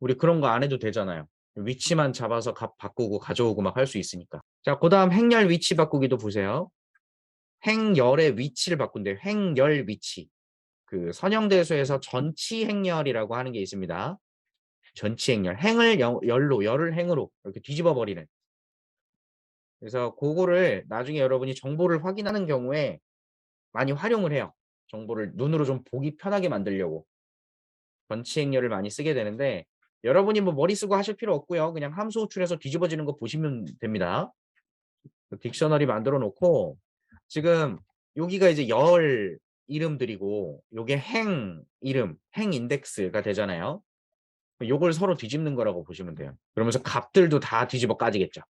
우리 그런 거 안 해도 되잖아요. 위치만 잡아서 값 바꾸고 가져오고 막 할 수 있으니까. 자, 그다음 행렬 위치 바꾸기도 보세요. 행열의 위치를 바꾼대요. 행열 위치. 그 선형대수에서 전치 행열이라고 하는 게 있습니다. 전치 행열. 행을 열로, 열을 행으로 이렇게 뒤집어 버리는. 그래서 그거를 나중에 여러분이 정보를 확인하는 경우에 많이 활용을 해요. 정보를 눈으로 좀 보기 편하게 만들려고. 전치 행렬을 많이 쓰게 되는데 여러분이 뭐 머리 쓰고 하실 필요 없고요. 그냥 함수 호출해서 뒤집어지는 거 보시면 됩니다. 딕셔너리 만들어 놓고 지금 여기가 이제 열 이름들이고 요게 행 이름, 행 인덱스가 되잖아요. 요걸 서로 뒤집는 거라고 보시면 돼요. 그러면서 값들도 다 뒤집어 까지겠죠.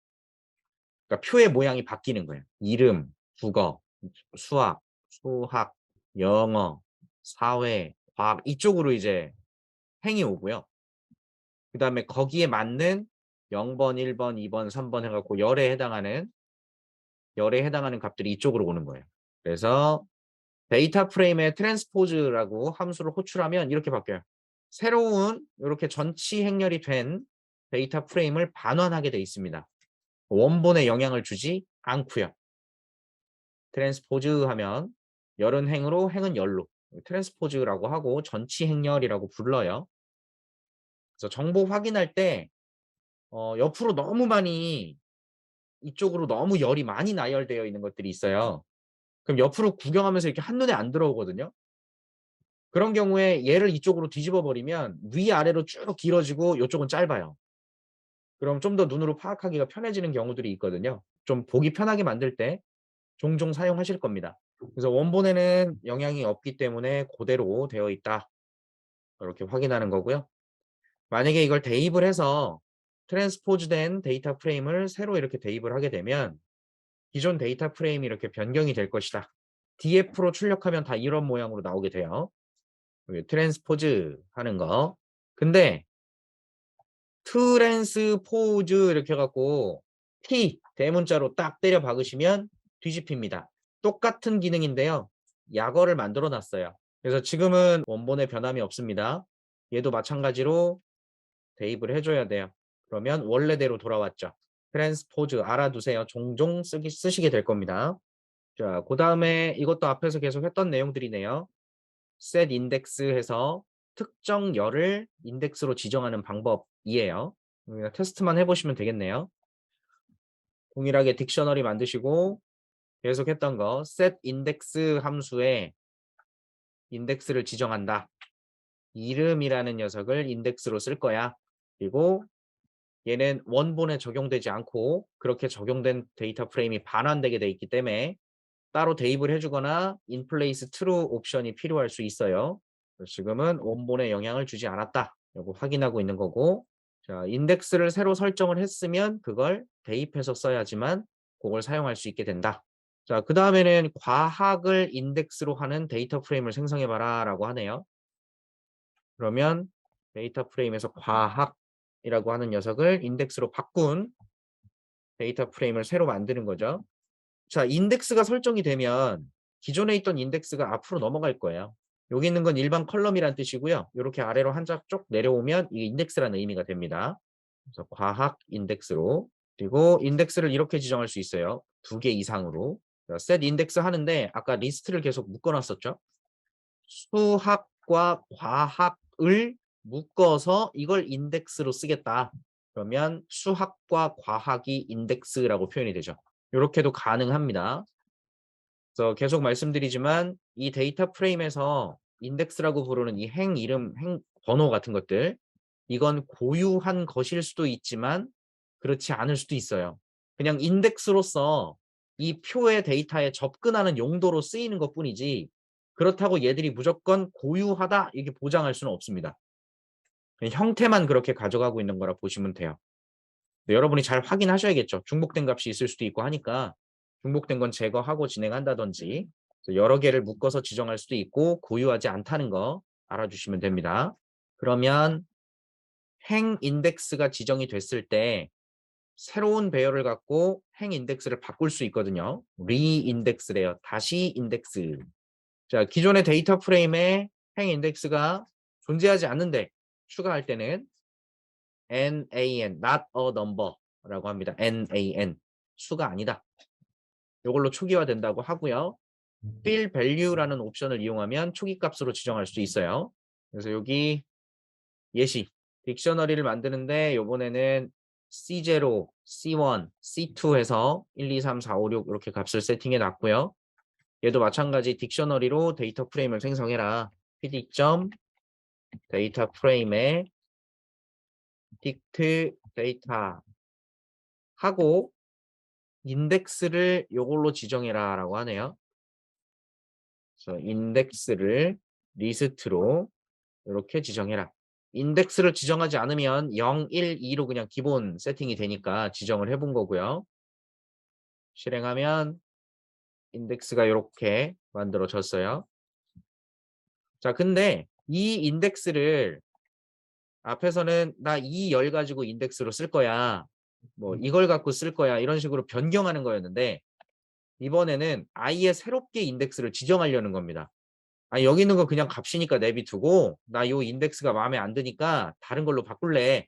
그러니까 표의 모양이 바뀌는 거예요. 이름, 국어, 수학, 영어, 사회, 과학 이쪽으로 이제 행이 오고요. 그 다음에 거기에 맞는 0번, 1번, 2번, 3번 해갖고 열에 해당하는 값들이 이쪽으로 오는 거예요. 그래서 데이터 프레임의 트랜스포즈라고 함수를 호출하면 이렇게 바뀌어요. 새로운 이렇게 전치 행렬이 된 데이터 프레임을 반환하게 돼 있습니다. 원본에 영향을 주지 않고요. 트랜스포즈 하면 열은 행으로 행은 열로 트랜스포즈라고 하고 전치 행렬이라고 불러요. 그래서 정보 확인할 때 옆으로 너무 많이 이쪽으로 너무 열이 많이 나열되어 있는 것들이 있어요. 그럼 옆으로 구경하면서 이렇게 한눈에 안 들어오거든요. 그런 경우에 얘를 이쪽으로 뒤집어 버리면 위아래로 쭉 길어지고 이쪽은 짧아요. 그럼 좀 더 눈으로 파악하기가 편해지는 경우들이 있거든요. 좀 보기 편하게 만들 때 종종 사용하실 겁니다. 그래서 원본에는 영향이 없기 때문에 그대로 되어 있다. 이렇게 확인하는 거고요. 만약에 이걸 대입을 해서 트랜스포즈된 데이터 프레임을 새로 이렇게 대입을 하게 되면 기존 데이터 프레임이 이렇게 변경이 될 것이다. DF로 출력하면 다 이런 모양으로 나오게 돼요. 트랜스포즈 하는 거. 근데 트랜스포즈 이렇게 해갖고 T 대문자로 딱 때려 박으시면 뒤집힙니다. 똑같은 기능인데요. 약어를 만들어 놨어요. 그래서 지금은 원본에 변함이 없습니다. 얘도 마찬가지로 대입을 해줘야 돼요. 그러면 원래대로 돌아왔죠. 트랜스포즈 알아두세요. 종종 쓰시게 될 겁니다. 자, 그 다음에 이것도 앞에서 계속 했던 내용들이네요. set index 해서 특정 열을 인덱스로 지정하는 방법이에요. 테스트만 해보시면 되겠네요. 동일하게 딕셔너리 만드시고 계속 했던 거 set index 함수에 인덱스를 지정한다. 이름이라는 녀석을 인덱스로 쓸 거야. 그리고 얘는 원본에 적용되지 않고 그렇게 적용된 데이터 프레임이 반환되게 돼 있기 때문에 따로 대입을 해주거나 인플레이스 true 옵션이 필요할 수 있어요. 지금은 원본에 영향을 주지 않았다. 이거 확인하고 있는 거고. 자, 인덱스를 새로 설정을 했으면 그걸 대입해서 써야지만 그걸 사용할 수 있게 된다. 자, 그 다음에는 과학을 인덱스로 하는 데이터 프레임을 생성해봐라 라고 하네요. 그러면 데이터 프레임에서 과학이라고 하는 녀석을 인덱스로 바꾼 데이터 프레임을 새로 만드는 거죠. 자, 인덱스가 설정이 되면 기존에 있던 인덱스가 앞으로 넘어갈 거예요. 여기 있는 건 일반 컬럼이란 뜻이고요. 이렇게 아래로 한 장 쭉 내려오면 이게 인덱스라는 의미가 됩니다. 그래서 과학 인덱스로. 그리고 인덱스를 이렇게 지정할 수 있어요. 2개 이상으로. set 인덱스 하는데 아까 리스트를 계속 묶어놨었죠. 수학과 과학을 묶어서 이걸 인덱스로 쓰겠다. 그러면 수학과 과학이 인덱스라고 표현이 되죠. 이렇게도 가능합니다. 그래서 계속 말씀드리지만 이 데이터 프레임에서 인덱스라고 부르는 이 행 이름, 행 번호 같은 것들 이건 고유한 것일 수도 있지만 그렇지 않을 수도 있어요. 그냥 인덱스로서 이 표의 데이터에 접근하는 용도로 쓰이는 것뿐이지 그렇다고 얘들이 무조건 고유하다 이렇게 보장할 수는 없습니다. 형태만 그렇게 가져가고 있는 거라 보시면 돼요. 여러분이 잘 확인하셔야겠죠. 중복된 값이 있을 수도 있고 하니까 중복된 건 제거하고 진행한다든지 여러 개를 묶어서 지정할 수도 있고 고유하지 않다는 거 알아주시면 됩니다. 그러면 행 인덱스가 지정이 됐을 때 새로운 배열을 갖고 행 인덱스를 바꿀 수 있거든요. 리인덱스래요. 다시 인덱스. 자, 기존의 데이터 프레임에 행 인덱스가 존재하지 않는데 추가할 때는 NaN, not a number라고 합니다. NaN, 수가 아니다. 이걸로 초기화된다고 하고요. fill value라는 옵션을 이용하면 초기 값으로 지정할 수 있어요. 그래서 여기 예시, 딕셔너리를 만드는데 이번에는 C0, C1, C2 해서 1, 2, 3, 4, 5, 6 이렇게 값을 세팅해 놨고요. 얘도 마찬가지 딕셔너리로 데이터 프레임을 생성해라. pd. 데이터 프레임에 dict 데이터 하고 인덱스를 요걸로 지정해라 라고 하네요. 그래서 인덱스를 리스트로 이렇게 지정해라. 인덱스를 지정하지 않으면 0, 1, 2로 그냥 기본 세팅이 되니까 지정을 해본 거고요. 실행하면 인덱스가 이렇게 만들어졌어요. 자, 근데 이 인덱스를 앞에서는 나 이 열 가지고 인덱스로 쓸 거야. 뭐 이걸 갖고 쓸 거야. 이런 식으로 변경하는 거였는데 이번에는 아예 새롭게 인덱스를 지정하려는 겁니다. 아, 여기 있는 거 그냥 값이니까 내비두고 나 요 인덱스가 마음에 안 드니까 다른 걸로 바꿀래.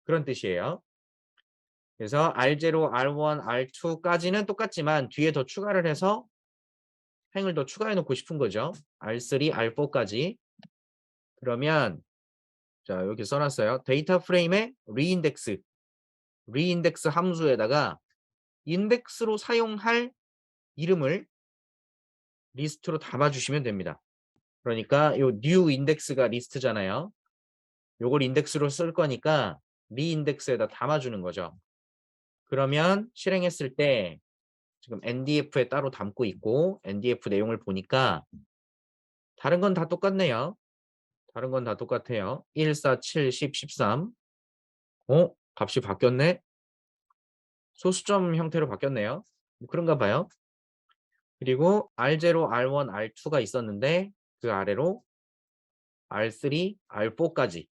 그런 뜻이에요. 그래서 R0, R1, R2까지는 똑같지만 뒤에 더 추가를 해서 행을 더 추가해 놓고 싶은 거죠. R3, R4까지. 그러면 자, 이렇게 써놨어요. 데이터 프레임의 리인덱스 함수에다가 인덱스로 사용할 이름을 리스트로 담아주시면 됩니다. 그러니까 요 new 인덱스가 리스트잖아요. 요걸 인덱스로 쓸 거니까 리인덱스에다 담아주는 거죠. 그러면 실행했을 때 지금 NDF에 따로 담고 있고 NDF 내용을 보니까 다른 건 다 똑같네요. 다른 건 다 똑같아요. 1, 4, 7, 10, 13. 값이 바뀌었네? 소수점 형태로 바뀌었네요. 그런가 봐요. 그리고 R0, R1, R2가 있었는데 그 아래로 R3, R4까지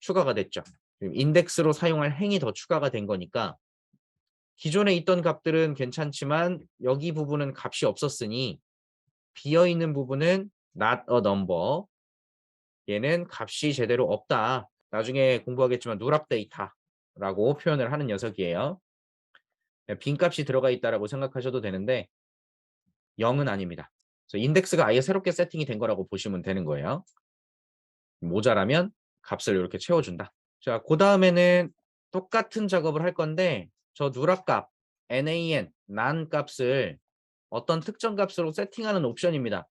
추가가 됐죠. 인덱스로 사용할 행이 더 추가가 된 거니까 기존에 있던 값들은 괜찮지만 여기 부분은 값이 없었으니 비어있는 부분은 not a number. 얘는 값이 제대로 없다. 나중에 공부하겠지만 누락 데이터라고 표현을 하는 녀석이에요. 빈 값이 들어가 있다라고 생각하셔도 되는데 0은 아닙니다. 그래서 인덱스가 아예 새롭게 세팅이 된 거라고 보시면 되는 거예요. 모자라면 값을 이렇게 채워준다. 자, 그 다음에는 똑같은 작업을 할 건데 저 누락값 nan 값을 어떤 특정 값으로 세팅하는 옵션입니다.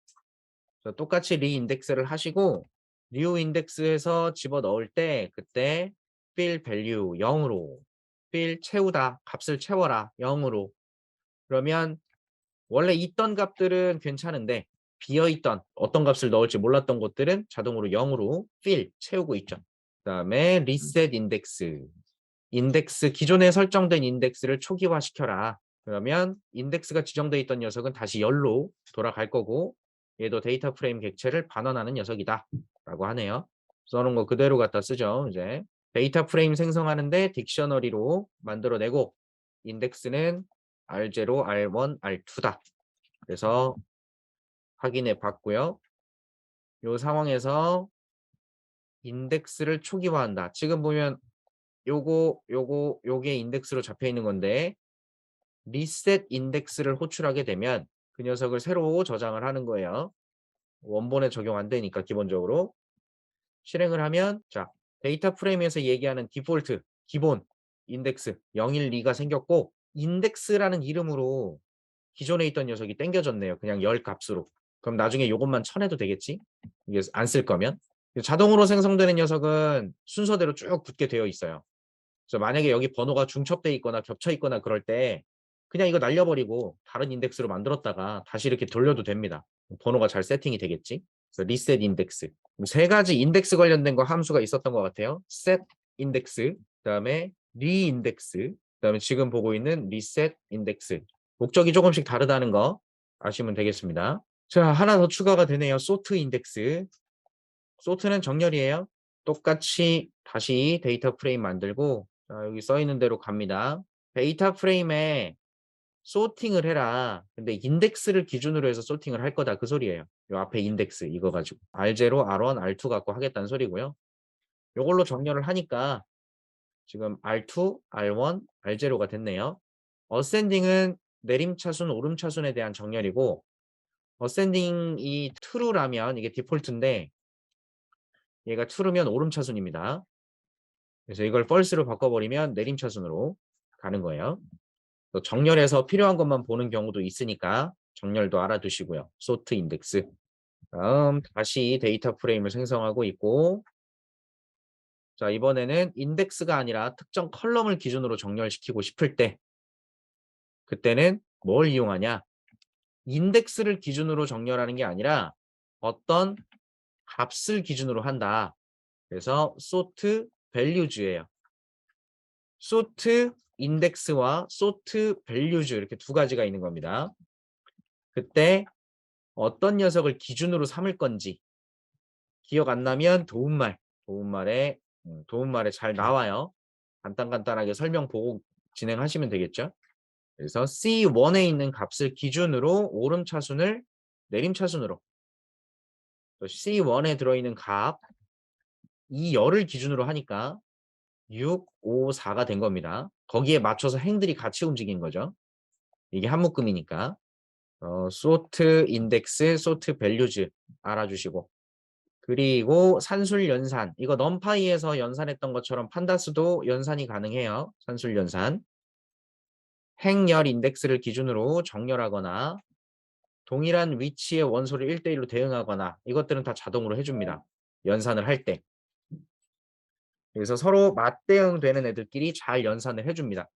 똑같이 리인덱스를 하시고 new 인덱스에서 집어넣을 때 그때 fill value 0으로 fill 채우다 값을 채워라 0으로 그러면 원래 있던 값들은 괜찮은데 비어있던 어떤 값을 넣을지 몰랐던 것들은 자동으로 0으로 fill 채우고 있죠. 그 다음에 reset 인덱스 인덱스 기존에 설정된 인덱스를 초기화시켜라. 그러면 인덱스가 지정되어 있던 녀석은 다시 열로 돌아갈 거고 얘도 데이터 프레임 객체를 반환하는 녀석이다 라고 하네요. 써놓은 거 그대로 갖다 쓰죠. 이제 데이터 프레임 생성하는데 딕셔너리로 만들어내고 인덱스는 R0, R1, R2다. 그래서 확인해 봤고요. 이 상황에서 인덱스를 초기화한다. 지금 보면 요게 인덱스로 잡혀 있는 건데 리셋 인덱스를 호출하게 되면 그 녀석을 새로 저장을 하는 거예요. 원본에 적용 안 되니까 기본적으로 실행을 하면 자 데이터 프레임에서 얘기하는 디폴트 기본 인덱스 012가 생겼고 인덱스라는 이름으로 기존에 있던 녀석이 땡겨졌네요. 그냥 열 값으로. 그럼 나중에 요것만 쳐내도 되겠지? 이게 안 쓸 거면 자동으로 생성되는 녀석은 순서대로 쭉 붙게 되어 있어요. 그래서 만약에 여기 번호가 중첩돼 있거나 겹쳐 있거나 그럴 때 그냥 이거 날려버리고 다른 인덱스로 만들었다가 다시 이렇게 돌려도 됩니다. 번호가 잘 세팅이 되겠지. 그래서 리셋 인덱스. 세 가지 인덱스 관련된 거 함수가 있었던 것 같아요. set 인덱스, 그다음에 리인덱스, 그다음에 지금 보고 있는 리셋 인덱스. 목적이 조금씩 다르다는 거 아시면 되겠습니다. 자, 하나 더 추가가 되네요. sort 인덱스. sort는 정렬이에요. 똑같이 다시 데이터 프레임 만들고 자, 여기 써 있는 대로 갑니다. 데이터 프레임에 소팅을 해라. 근데 인덱스를 기준으로 해서 소팅을 할 거다 그 소리예요. 요 앞에 인덱스 이거 가지고 R0, R1, R2 갖고 하겠다는 소리고요. 요걸로 정렬을 하니까 지금 R2, R1, R0가 됐네요. 어센딩은 내림차순, 오름차순에 대한 정렬이고 어센딩이 true라면 이게 디폴트인데 얘가 true면 오름차순입니다. 그래서 이걸 false로 바꿔버리면 내림차순으로 가는 거예요. 또 정렬해서 필요한 것만 보는 경우도 있으니까 정렬도 알아두시고요. sort 인덱스. 다음 다시 데이터 프레임을 생성하고 있고 자 이번에는 인덱스가 아니라 특정 컬럼을 기준으로 정렬시키고 싶을 때 그때는 뭘 이용하냐? 인덱스를 기준으로 정렬하는 게 아니라 어떤 값을 기준으로 한다. 그래서 sort values예요. sort 인덱스와 sort values 이렇게 두 가지가 있는 겁니다. 그때 어떤 녀석을 기준으로 삼을 건지 기억 안 나면 도움말에 잘 나와요. 간단하게 설명 보고 진행하시면 되겠죠. 그래서 C1에 있는 값을 기준으로 오름차순을 내림차순으로 C1에 들어있는 값 이 열을 기준으로 하니까 6, 5, 4가 된 겁니다. 거기에 맞춰서 행들이 같이 움직인 거죠. 이게 한 묶음이니까 sort index, sort values 알아주시고 그리고 산술 연산 이거 numPy에서 연산했던 것처럼 판다스도 연산이 가능해요. 산술 연산 행열 인덱스를 기준으로 정렬하거나 동일한 위치의 원소를 1대1로 대응하거나 이것들은 다 자동으로 해줍니다. 연산을 할 때. 그래서 서로 맞대응되는 애들끼리 잘 연산을 해줍니다.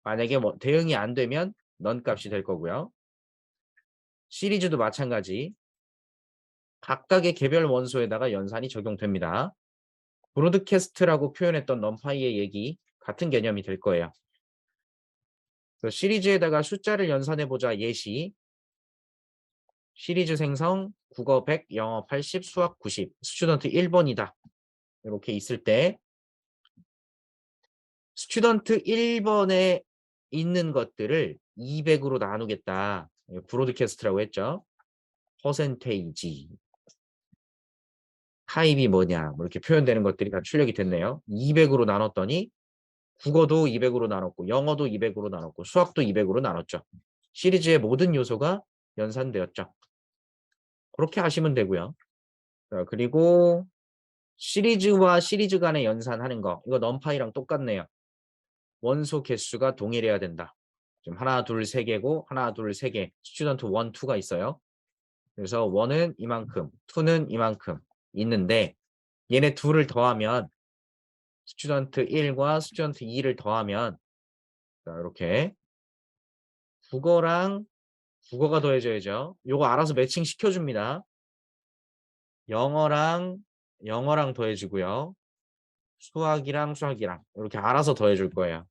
만약에 뭐 대응이 안 되면 넌 값이 될 거고요. 시리즈도 마찬가지. 각각의 개별 원소에다가 연산이 적용됩니다. 브로드캐스트라고 표현했던 넘파이의 얘기 같은 개념이 될 거예요. 시리즈에다가 숫자를 연산해보자 예시 시리즈 생성 국어 100, 영어 80, 수학 90 스튜던트 1번이다. 이렇게 있을 때 스튜던트 1번에 있는 것들을 200으로 나누겠다. 브로드캐스트라고 했죠. 퍼센테이지. 타입이 뭐냐. 뭐 이렇게 표현되는 것들이 다 출력이 됐네요. 200으로 나눴더니 국어도 200으로 나눴고 영어도 200으로 나눴고 수학도 200으로 나눴죠. 시리즈의 모든 요소가 연산되었죠. 그렇게 하시면 되고요. 자, 그리고 시리즈와 시리즈 간의 연산하는 거. 이거 넘파이랑 똑같네요. 원소 개수가 동일해야 된다. 지금 하나, 둘, 세 개고 하나, 둘, 세 개. 스튜던트 1, 2가 있어요. 그래서 1은 이만큼, 2는 이만큼 있는데 얘네 둘을 더하면 스튜던트 1과 스튜던트 2를 더하면 자, 이렇게 국어가 더해져야죠. 요거 알아서 매칭 시켜줍니다. 영어랑 더해지고요. 수학이랑 이렇게 알아서 더해줄 거예요.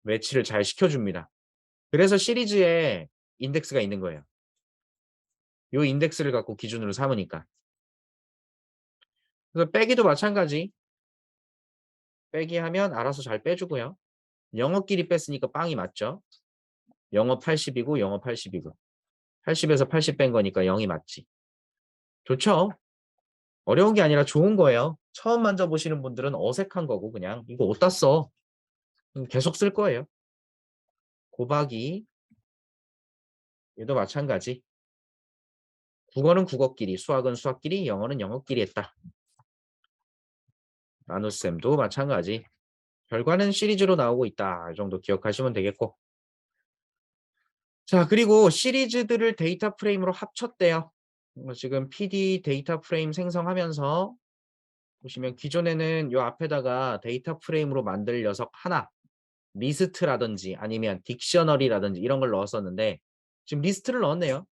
매치를 잘 시켜줍니다. 그래서 시리즈에 인덱스가 있는 거예요. 요 인덱스를 갖고 기준으로 삼으니까. 그래서 빼기도 마찬가지. 빼기 하면 알아서 잘 빼주고요. 영어끼리 뺐으니까 빵이 맞죠. 영어 80이고 영어 80이고 80에서 80 뺀 거니까 0이 맞지. 좋죠? 어려운 게 아니라 좋은 거예요. 처음 만져보시는 분들은 어색한 거고 그냥 이거 어디다 써? 계속 쓸 거예요. 곱하기 얘도 마찬가지. 국어는 국어끼리, 수학은 수학끼리, 영어는 영어끼리 했다. 나눗셈도 마찬가지. 결과는 시리즈로 나오고 있다. 이 정도 기억하시면 되겠고. 자, 그리고 시리즈들을 데이터 프레임으로 합쳤대요. 지금 PD 데이터 프레임 생성하면서 보시면 기존에는 요 앞에다가 데이터 프레임으로 만들 녀석 하나, 리스트라든지 아니면 딕셔너리라든지 이런 걸 넣었었는데 지금 리스트를 넣었네요.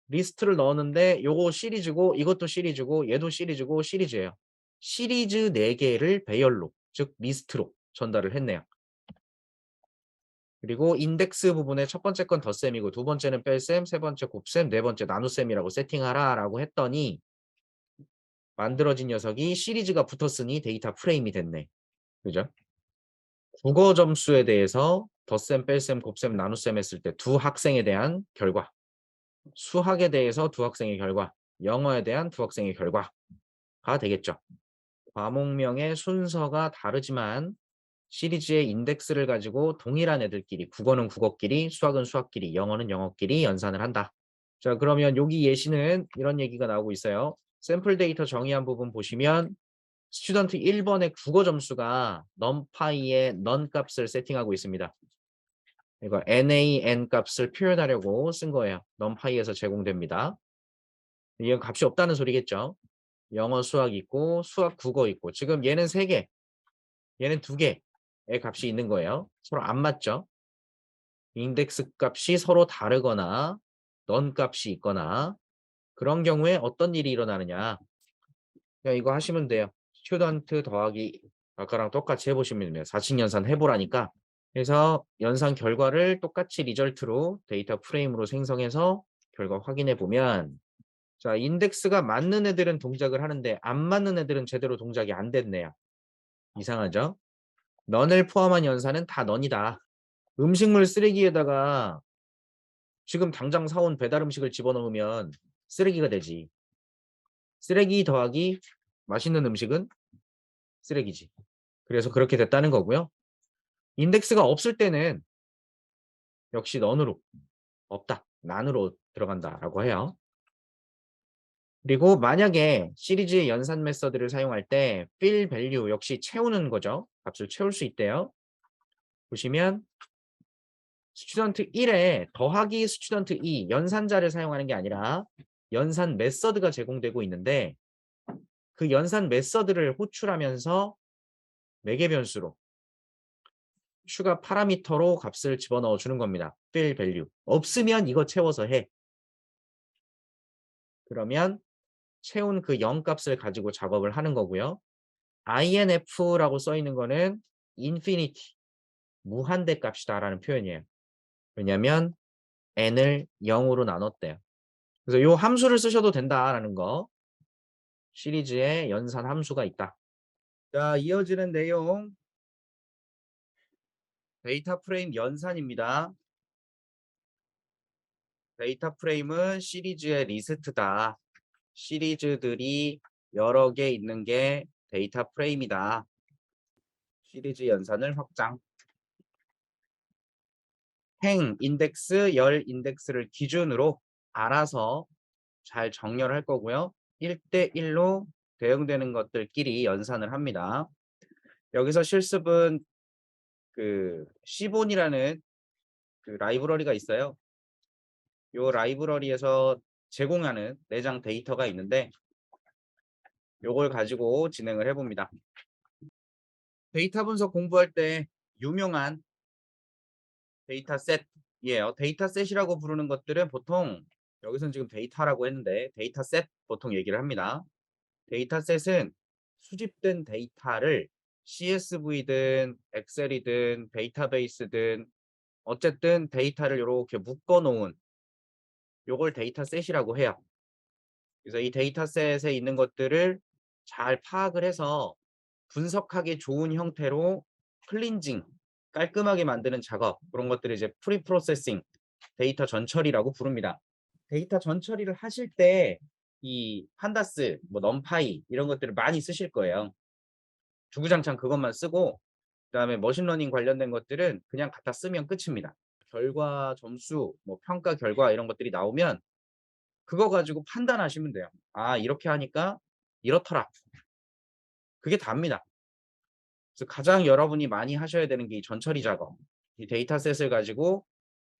리스트를 넣었는데 요거 시리즈고 이것도 시리즈고 얘도 시리즈고 시리즈예요. 시리즈 4개를 배열로 즉 리스트로 전달을 했네요. 그리고 인덱스 부분에 첫 번째 건 덧셈이고 두 번째는 뺄셈, 세 번째 곱셈, 네 번째 나눗셈이라고 세팅하라 라고 했더니 만들어진 녀석이 시리즈가 붙었으니 데이터 프레임이 됐네. 그죠? 국어 점수에 대해서 덧셈, 뺄셈, 곱셈, 나눗셈 했을 때 두 학생에 대한 결과, 수학에 대해서 두 학생의 결과, 영어에 대한 두 학생의 결과가 되겠죠. 과목명의 순서가 다르지만 시리즈의 인덱스를 가지고 동일한 애들끼리 국어는 국어끼리, 수학은 수학끼리, 영어는 영어끼리 연산을 한다. 자, 그러면 여기 예시는 이런 얘기가 나오고 있어요. 샘플 데이터 정의한 부분 보시면 스튜던트 1번의 국어 점수가 numpy의 none 값을 세팅하고 있습니다. 이거 nan 값을 표현하려고 쓴 거예요. numpy에서 제공됩니다. 이건 값이 없다는 소리겠죠. 영어 수학 있고 수학 국어 있고 지금 얘는 3개, 얘는 2개의 값이 있는 거예요. 서로 안 맞죠. 인덱스 값이 서로 다르거나 none 값이 있거나 그런 경우에 어떤 일이 일어나느냐. 그냥 이거 하시면 돼요. 스튜던트 더하기 아까랑 똑같이 해보시면 돼요. 4층 연산 해보라니까. 그래서 연산 결과를 똑같이 리절트로 데이터 프레임으로 생성해서 결과 확인해 보면 자 인덱스가 맞는 애들은 동작을 하는데 안 맞는 애들은 제대로 동작이 안 됐네요. 이상하죠? 넌을 포함한 연산은 다 넌이다. 음식물 쓰레기에다가 지금 당장 사온 배달 음식을 집어넣으면 쓰레기가 되지. 쓰레기 더하기 맛있는 음식은 쓰레기지. 그래서 그렇게 됐다는 거고요. 인덱스가 없을 때는 역시 넌으로 없다. 난으로 들어간다라고 해요. 그리고 만약에 시리즈의 연산 메서드를 사용할 때 fill value 역시 채우는 거죠. 값을 채울 수 있대요. 보시면 스튜던트 1에 더하기 스튜던트 2 연산자를 사용하는 게 아니라 연산 메서드가 제공되고 있는데 그 연산 메서드를 호출하면서 매개 변수로 추가 파라미터로 값을 집어넣어 주는 겁니다. fill value. 없으면 이거 채워서 해. 그러면 채운 그 0값을 가지고 작업을 하는 거고요. INF라고 써 있는 거는 infinity, 무한대 값이다 라는 표현이에요. 왜냐하면 n을 0으로 나눴대요. 그래서 이 함수를 쓰셔도 된다라는 거. 시리즈에 연산 함수가 있다. 자, 이어지는 내용 데이터 프레임 연산입니다. 데이터 프레임은 시리즈의 리스트다. 시리즈들이 여러 개 있는 게 데이터 프레임이다. 시리즈 연산을 확장. 행 인덱스, 열 인덱스를 기준으로 알아서 잘 정렬할 거고요. 1대1로 대응되는 것들끼리 연산을 합니다. 여기서 실습은 그 시본이라는 그 라이브러리가 있어요. 이 라이브러리에서 제공하는 내장 데이터가 있는데 요걸 가지고 진행을 해봅니다. 데이터 분석 공부할 때 유명한 데이터셋이에요. 데이터셋이라고 부르는 것들은 보통 여기서는 지금 데이터라고 했는데 데이터셋 보통 얘기를 합니다. 데이터셋은 수집된 데이터를 CSV든 엑셀이든 데이터베이스든 어쨌든 데이터를 이렇게 묶어 놓은 요걸 데이터셋이라고 해요. 그래서 이 데이터셋에 있는 것들을 잘 파악을 해서 분석하기 좋은 형태로 클린징, 깔끔하게 만드는 작업, 그런 것들을 이제 프리프로세싱, 데이터 전처리라고 부릅니다. 데이터 전처리를 하실 때 이 판다스, 뭐 넘파이 이런 것들을 많이 쓰실 거예요. 주구장창 그것만 쓰고 그다음에 머신러닝 관련된 것들은 그냥 갖다 쓰면 끝입니다. 결과 점수, 뭐 평가 결과 이런 것들이 나오면 그거 가지고 판단하시면 돼요. 아, 이렇게 하니까 이렇더라. 그게 답니다. 그래서 가장 여러분이 많이 하셔야 되는 게 이 전처리 작업. 이 데이터셋을 가지고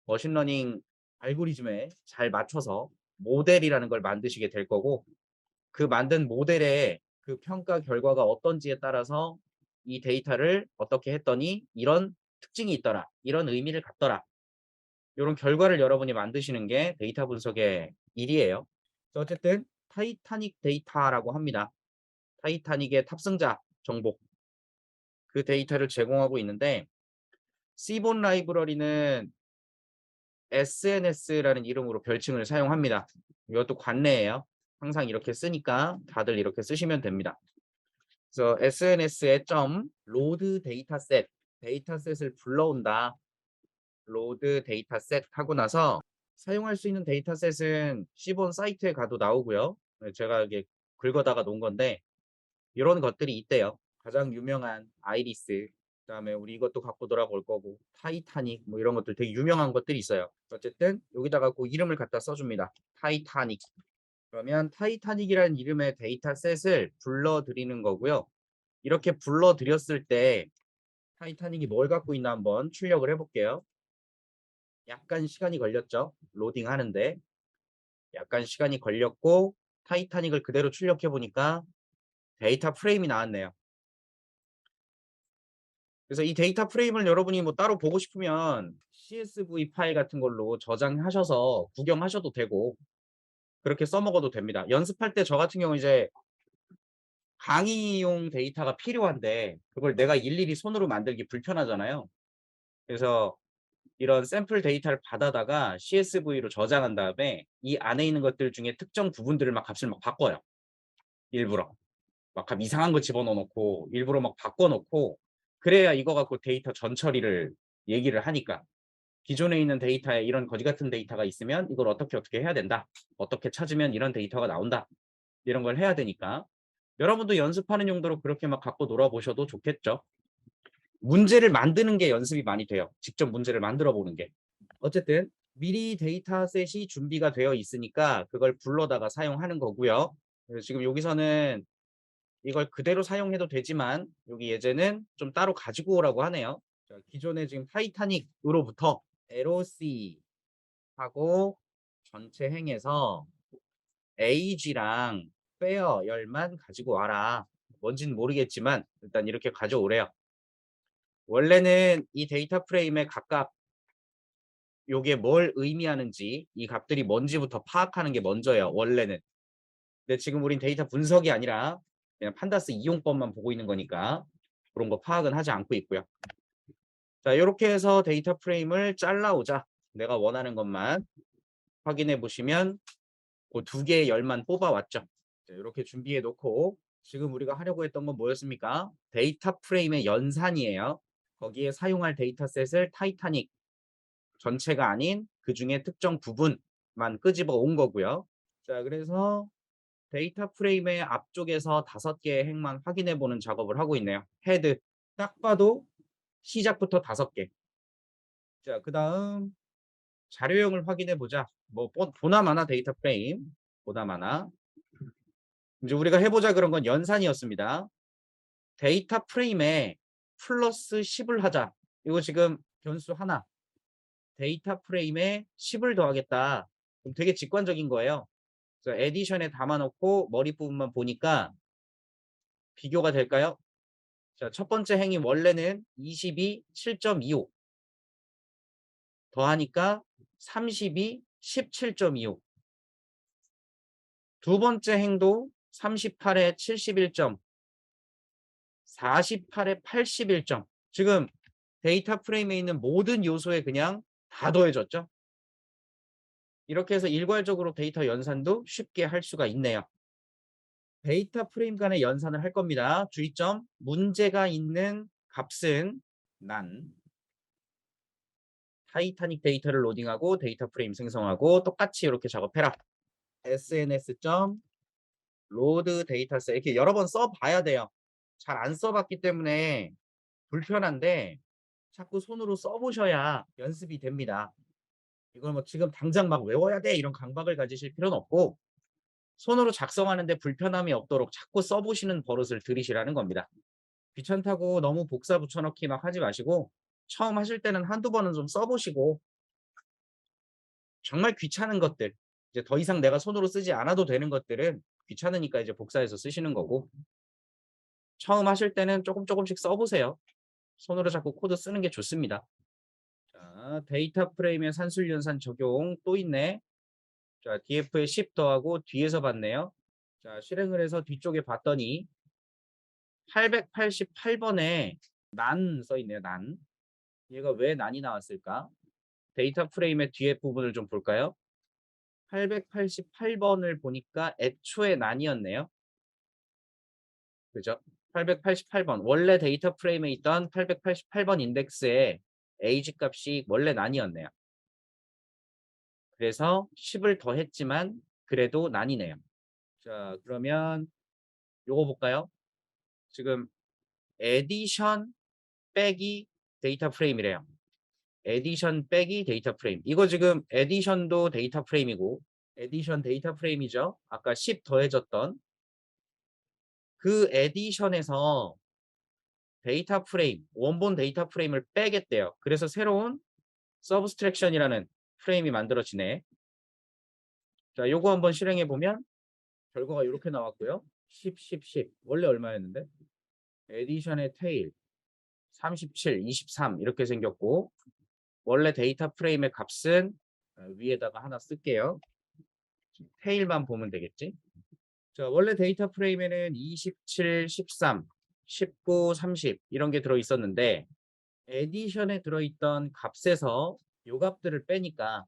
머신러닝 알고리즘에 잘 맞춰서 모델이라는 걸 만드시게 될 거고 그 만든 모델의 그 평가 결과가 어떤지에 따라서 이 데이터를 어떻게 했더니 이런 특징이 있더라. 이런 의미를 갖더라. 이런 결과를 여러분이 만드시는 게 데이터 분석의 일이에요. 어쨌든 타이타닉 데이터라고 합니다. 타이타닉의 탑승자 정보. 그 데이터를 제공하고 있는데 시본 라이브러리는 SNS라는 이름으로 별칭을 사용합니다. 이것도 관례예요. 항상 이렇게 쓰니까 다들 이렇게 쓰시면 됩니다. 그래서 SNS에 점 로드 데이터셋, 데이터셋을 불러온다. 로드 데이터셋 하고 나서 사용할 수 있는 데이터셋은 시본 사이트에 가도 나오고요. 제가 이게 긁어다가 놓은 건데 이런 것들이 있대요. 가장 유명한 아이리스, 그다음에 우리 이것도 갖고 돌아볼 거고 타이타닉 뭐 이런 것들 되게 유명한 것들이 있어요. 어쨌든 여기다가 그 이름을 갖다 써줍니다. 타이타닉. 그러면 타이타닉이라는 이름의 데이터셋을 불러드리는 거고요. 이렇게 불러드렸을 때 타이타닉이 뭘 갖고 있나 한번 출력을 해볼게요. 약간 시간이 걸렸죠. 로딩 하는데 약간 시간이 걸렸고 타이타닉을 그대로 출력해 보니까 데이터 프레임이 나왔네요. 그래서 이 데이터 프레임을 여러분이 뭐 따로 보고 싶으면 CSV 파일 같은 걸로 저장하셔서 구경하셔도 되고 그렇게 써먹어도 됩니다. 연습할 때 저 같은 경우 이제 강의용 데이터가 필요한데 그걸 내가 일일이 손으로 만들기 불편하잖아요. 그래서 이런 샘플 데이터를 받아다가 CSV로 저장한 다음에 이 안에 있는 것들 중에 특정 부분들을 막 값을 막 바꿔요. 일부러. 막 값 이상한 거 집어넣어 놓고 일부러 막 바꿔 놓고 그래야 이거 갖고 데이터 전처리를 얘기를 하니까. 기존에 있는 데이터에 이런 거지 같은 데이터가 있으면 이걸 어떻게 해야 된다. 어떻게 찾으면 이런 데이터가 나온다. 이런 걸 해야 되니까. 여러분도 연습하는 용도로 그렇게 막 갖고 놀아보셔도 좋겠죠. 문제를 만드는 게 연습이 많이 돼요. 직접 문제를 만들어 보는 게. 어쨌든 미리 데이터셋이 준비가 되어 있으니까 그걸 불러다가 사용하는 거고요. 그래서 지금 여기서는 이걸 그대로 사용해도 되지만 여기 예제는 좀 따로 가지고 오라고 하네요. 자, 기존에 지금 타이타닉으로부터 LOC 하고 전체 행에서 AG랑 페어 열만 가지고 와라. 뭔진 모르겠지만 일단 이렇게 가져오래요. 원래는 이 데이터 프레임에 각각 요게 뭘 의미하는지 이 값들이 뭔지부터 파악하는 게 먼저예요. 원래는. 근데 지금 우린 데이터 분석이 아니라 그냥 판다스 이용법만 보고 있는 거니까 그런 거 파악은 하지 않고 있고요. 자, 이렇게 해서 데이터 프레임을 잘라오자. 내가 원하는 것만 확인해 보시면 그 두 개의 열만 뽑아왔죠. 이렇게 준비해 놓고 지금 우리가 하려고 했던 건 뭐였습니까? 데이터 프레임의 연산이에요. 거기에 사용할 데이터셋을 타이타닉 전체가 아닌 그 중에 특정 부분만 끄집어 온 거고요. 자, 그래서 데이터 프레임의 앞쪽에서 5개의 행만 확인해 보는 작업을 하고 있네요. 헤드 딱 봐도 시작부터 5개. 자, 그다음 자료형을 확인해 보자. 뭐 보나마나 데이터 프레임 보나마나 이제 우리가 해보자 그런 건 연산이었습니다. 데이터 프레임에 플러스 10을 하자. 이거 지금 변수 하나. 데이터 프레임에 10을 더하겠다. 그럼 되게 직관적인 거예요. 그래서 에디션에 담아놓고 머리 부분만 보니까 비교가 될까요? 자, 첫 번째 행이 원래는 22, 7.25 더하니까 32, 17.25 두 번째 행도 38에 71점 48에 81점 지금 데이터 프레임에 있는 모든 요소에 그냥 다 더해졌죠. 이렇게 해서 일괄적으로 데이터 연산도 쉽게 할 수가 있네요. 데이터 프레임 간의 연산을 할 겁니다. 주의점, 문제가 있는 값은 난 타이타닉 데이터를 로딩하고 데이터 프레임 생성하고 똑같이 이렇게 작업해라. sns.load 데이터셋 이렇게 여러 번 써봐야 돼요. 잘 안 써봤기 때문에 불편한데 자꾸 손으로 써보셔야 연습이 됩니다. 이걸 뭐 지금 당장 막 외워야 돼 이런 강박을 가지실 필요는 없고 손으로 작성하는데 불편함이 없도록 자꾸 써보시는 버릇을 들이시라는 겁니다. 귀찮다고 너무 복사 붙여넣기 막 하지 마시고 처음 하실 때는 한두 번은 좀 써보시고 정말 귀찮은 것들 이제 더 이상 내가 손으로 쓰지 않아도 되는 것들은 귀찮으니까 이제 복사해서 쓰시는 거고 처음 하실 때는 조금씩 써보세요. 손으로 자꾸 코드 쓰는 게 좋습니다. 자, 데이터 프레임의 산술연산 적용 또 있네. 자, df에 10 더하고 뒤에서 봤네요. 자, 실행을 해서 뒤쪽에 봤더니 888번에 난 써있네요. 난. 얘가 왜 난이 나왔을까? 데이터 프레임의 뒤에 부분을 좀 볼까요? 888번을 보니까 애초에 난이었네요. 그죠? 888번. 원래 데이터 프레임에 있던 888번 인덱스의 age 값이 원래 난이었네요. 그래서 10을 더했지만 그래도 난이네요. 자, 그러면 요거 볼까요? 지금 에디션 빼기 데이터 프레임이래요. 에디션 빼기 데이터 프레임. 이거 지금 에디션도 데이터 프레임이고 에디션 데이터 프레임이죠. 아까 10 더해졌던 그 에디션에서 데이터 프레임, 원본 데이터 프레임을 빼겠대요. 그래서 새로운 서브스트랙션이라는 프레임이 만들어지네. 자, 요거 한번 실행해 보면 결과가 이렇게 나왔고요. 10, 10, 10. 원래 얼마였는데? 에디션의 테일 37, 23 이렇게 생겼고 원래 데이터 프레임의 값은 위에다가 하나 쓸게요. 테일만 보면 되겠지? 자, 원래 데이터 프레임에는 27, 13, 19, 30 이런 게 들어 있었는데 에디션에 들어있던 값에서 요 값들을 빼니까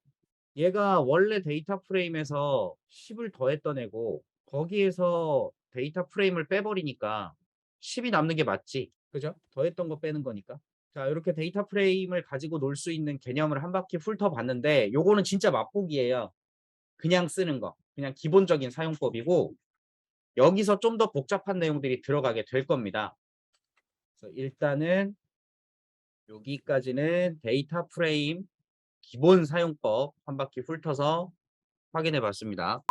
얘가 원래 데이터 프레임에서 10을 더했던 애고 거기에서 데이터 프레임을 빼버리니까 10이 남는 게 맞지. 그죠? 더했던 거 빼는 거니까. 자, 이렇게 데이터 프레임을 가지고 놀 수 있는 개념을 한 바퀴 훑어봤는데 요거는 진짜 맛보기예요. 그냥 쓰는 거. 그냥 기본적인 사용법이고 여기서 좀 더 복잡한 내용들이 들어가게 될 겁니다. 그래서 일단은 여기까지는 데이터 프레임 기본 사용법 한 바퀴 훑어서 확인해 봤습니다.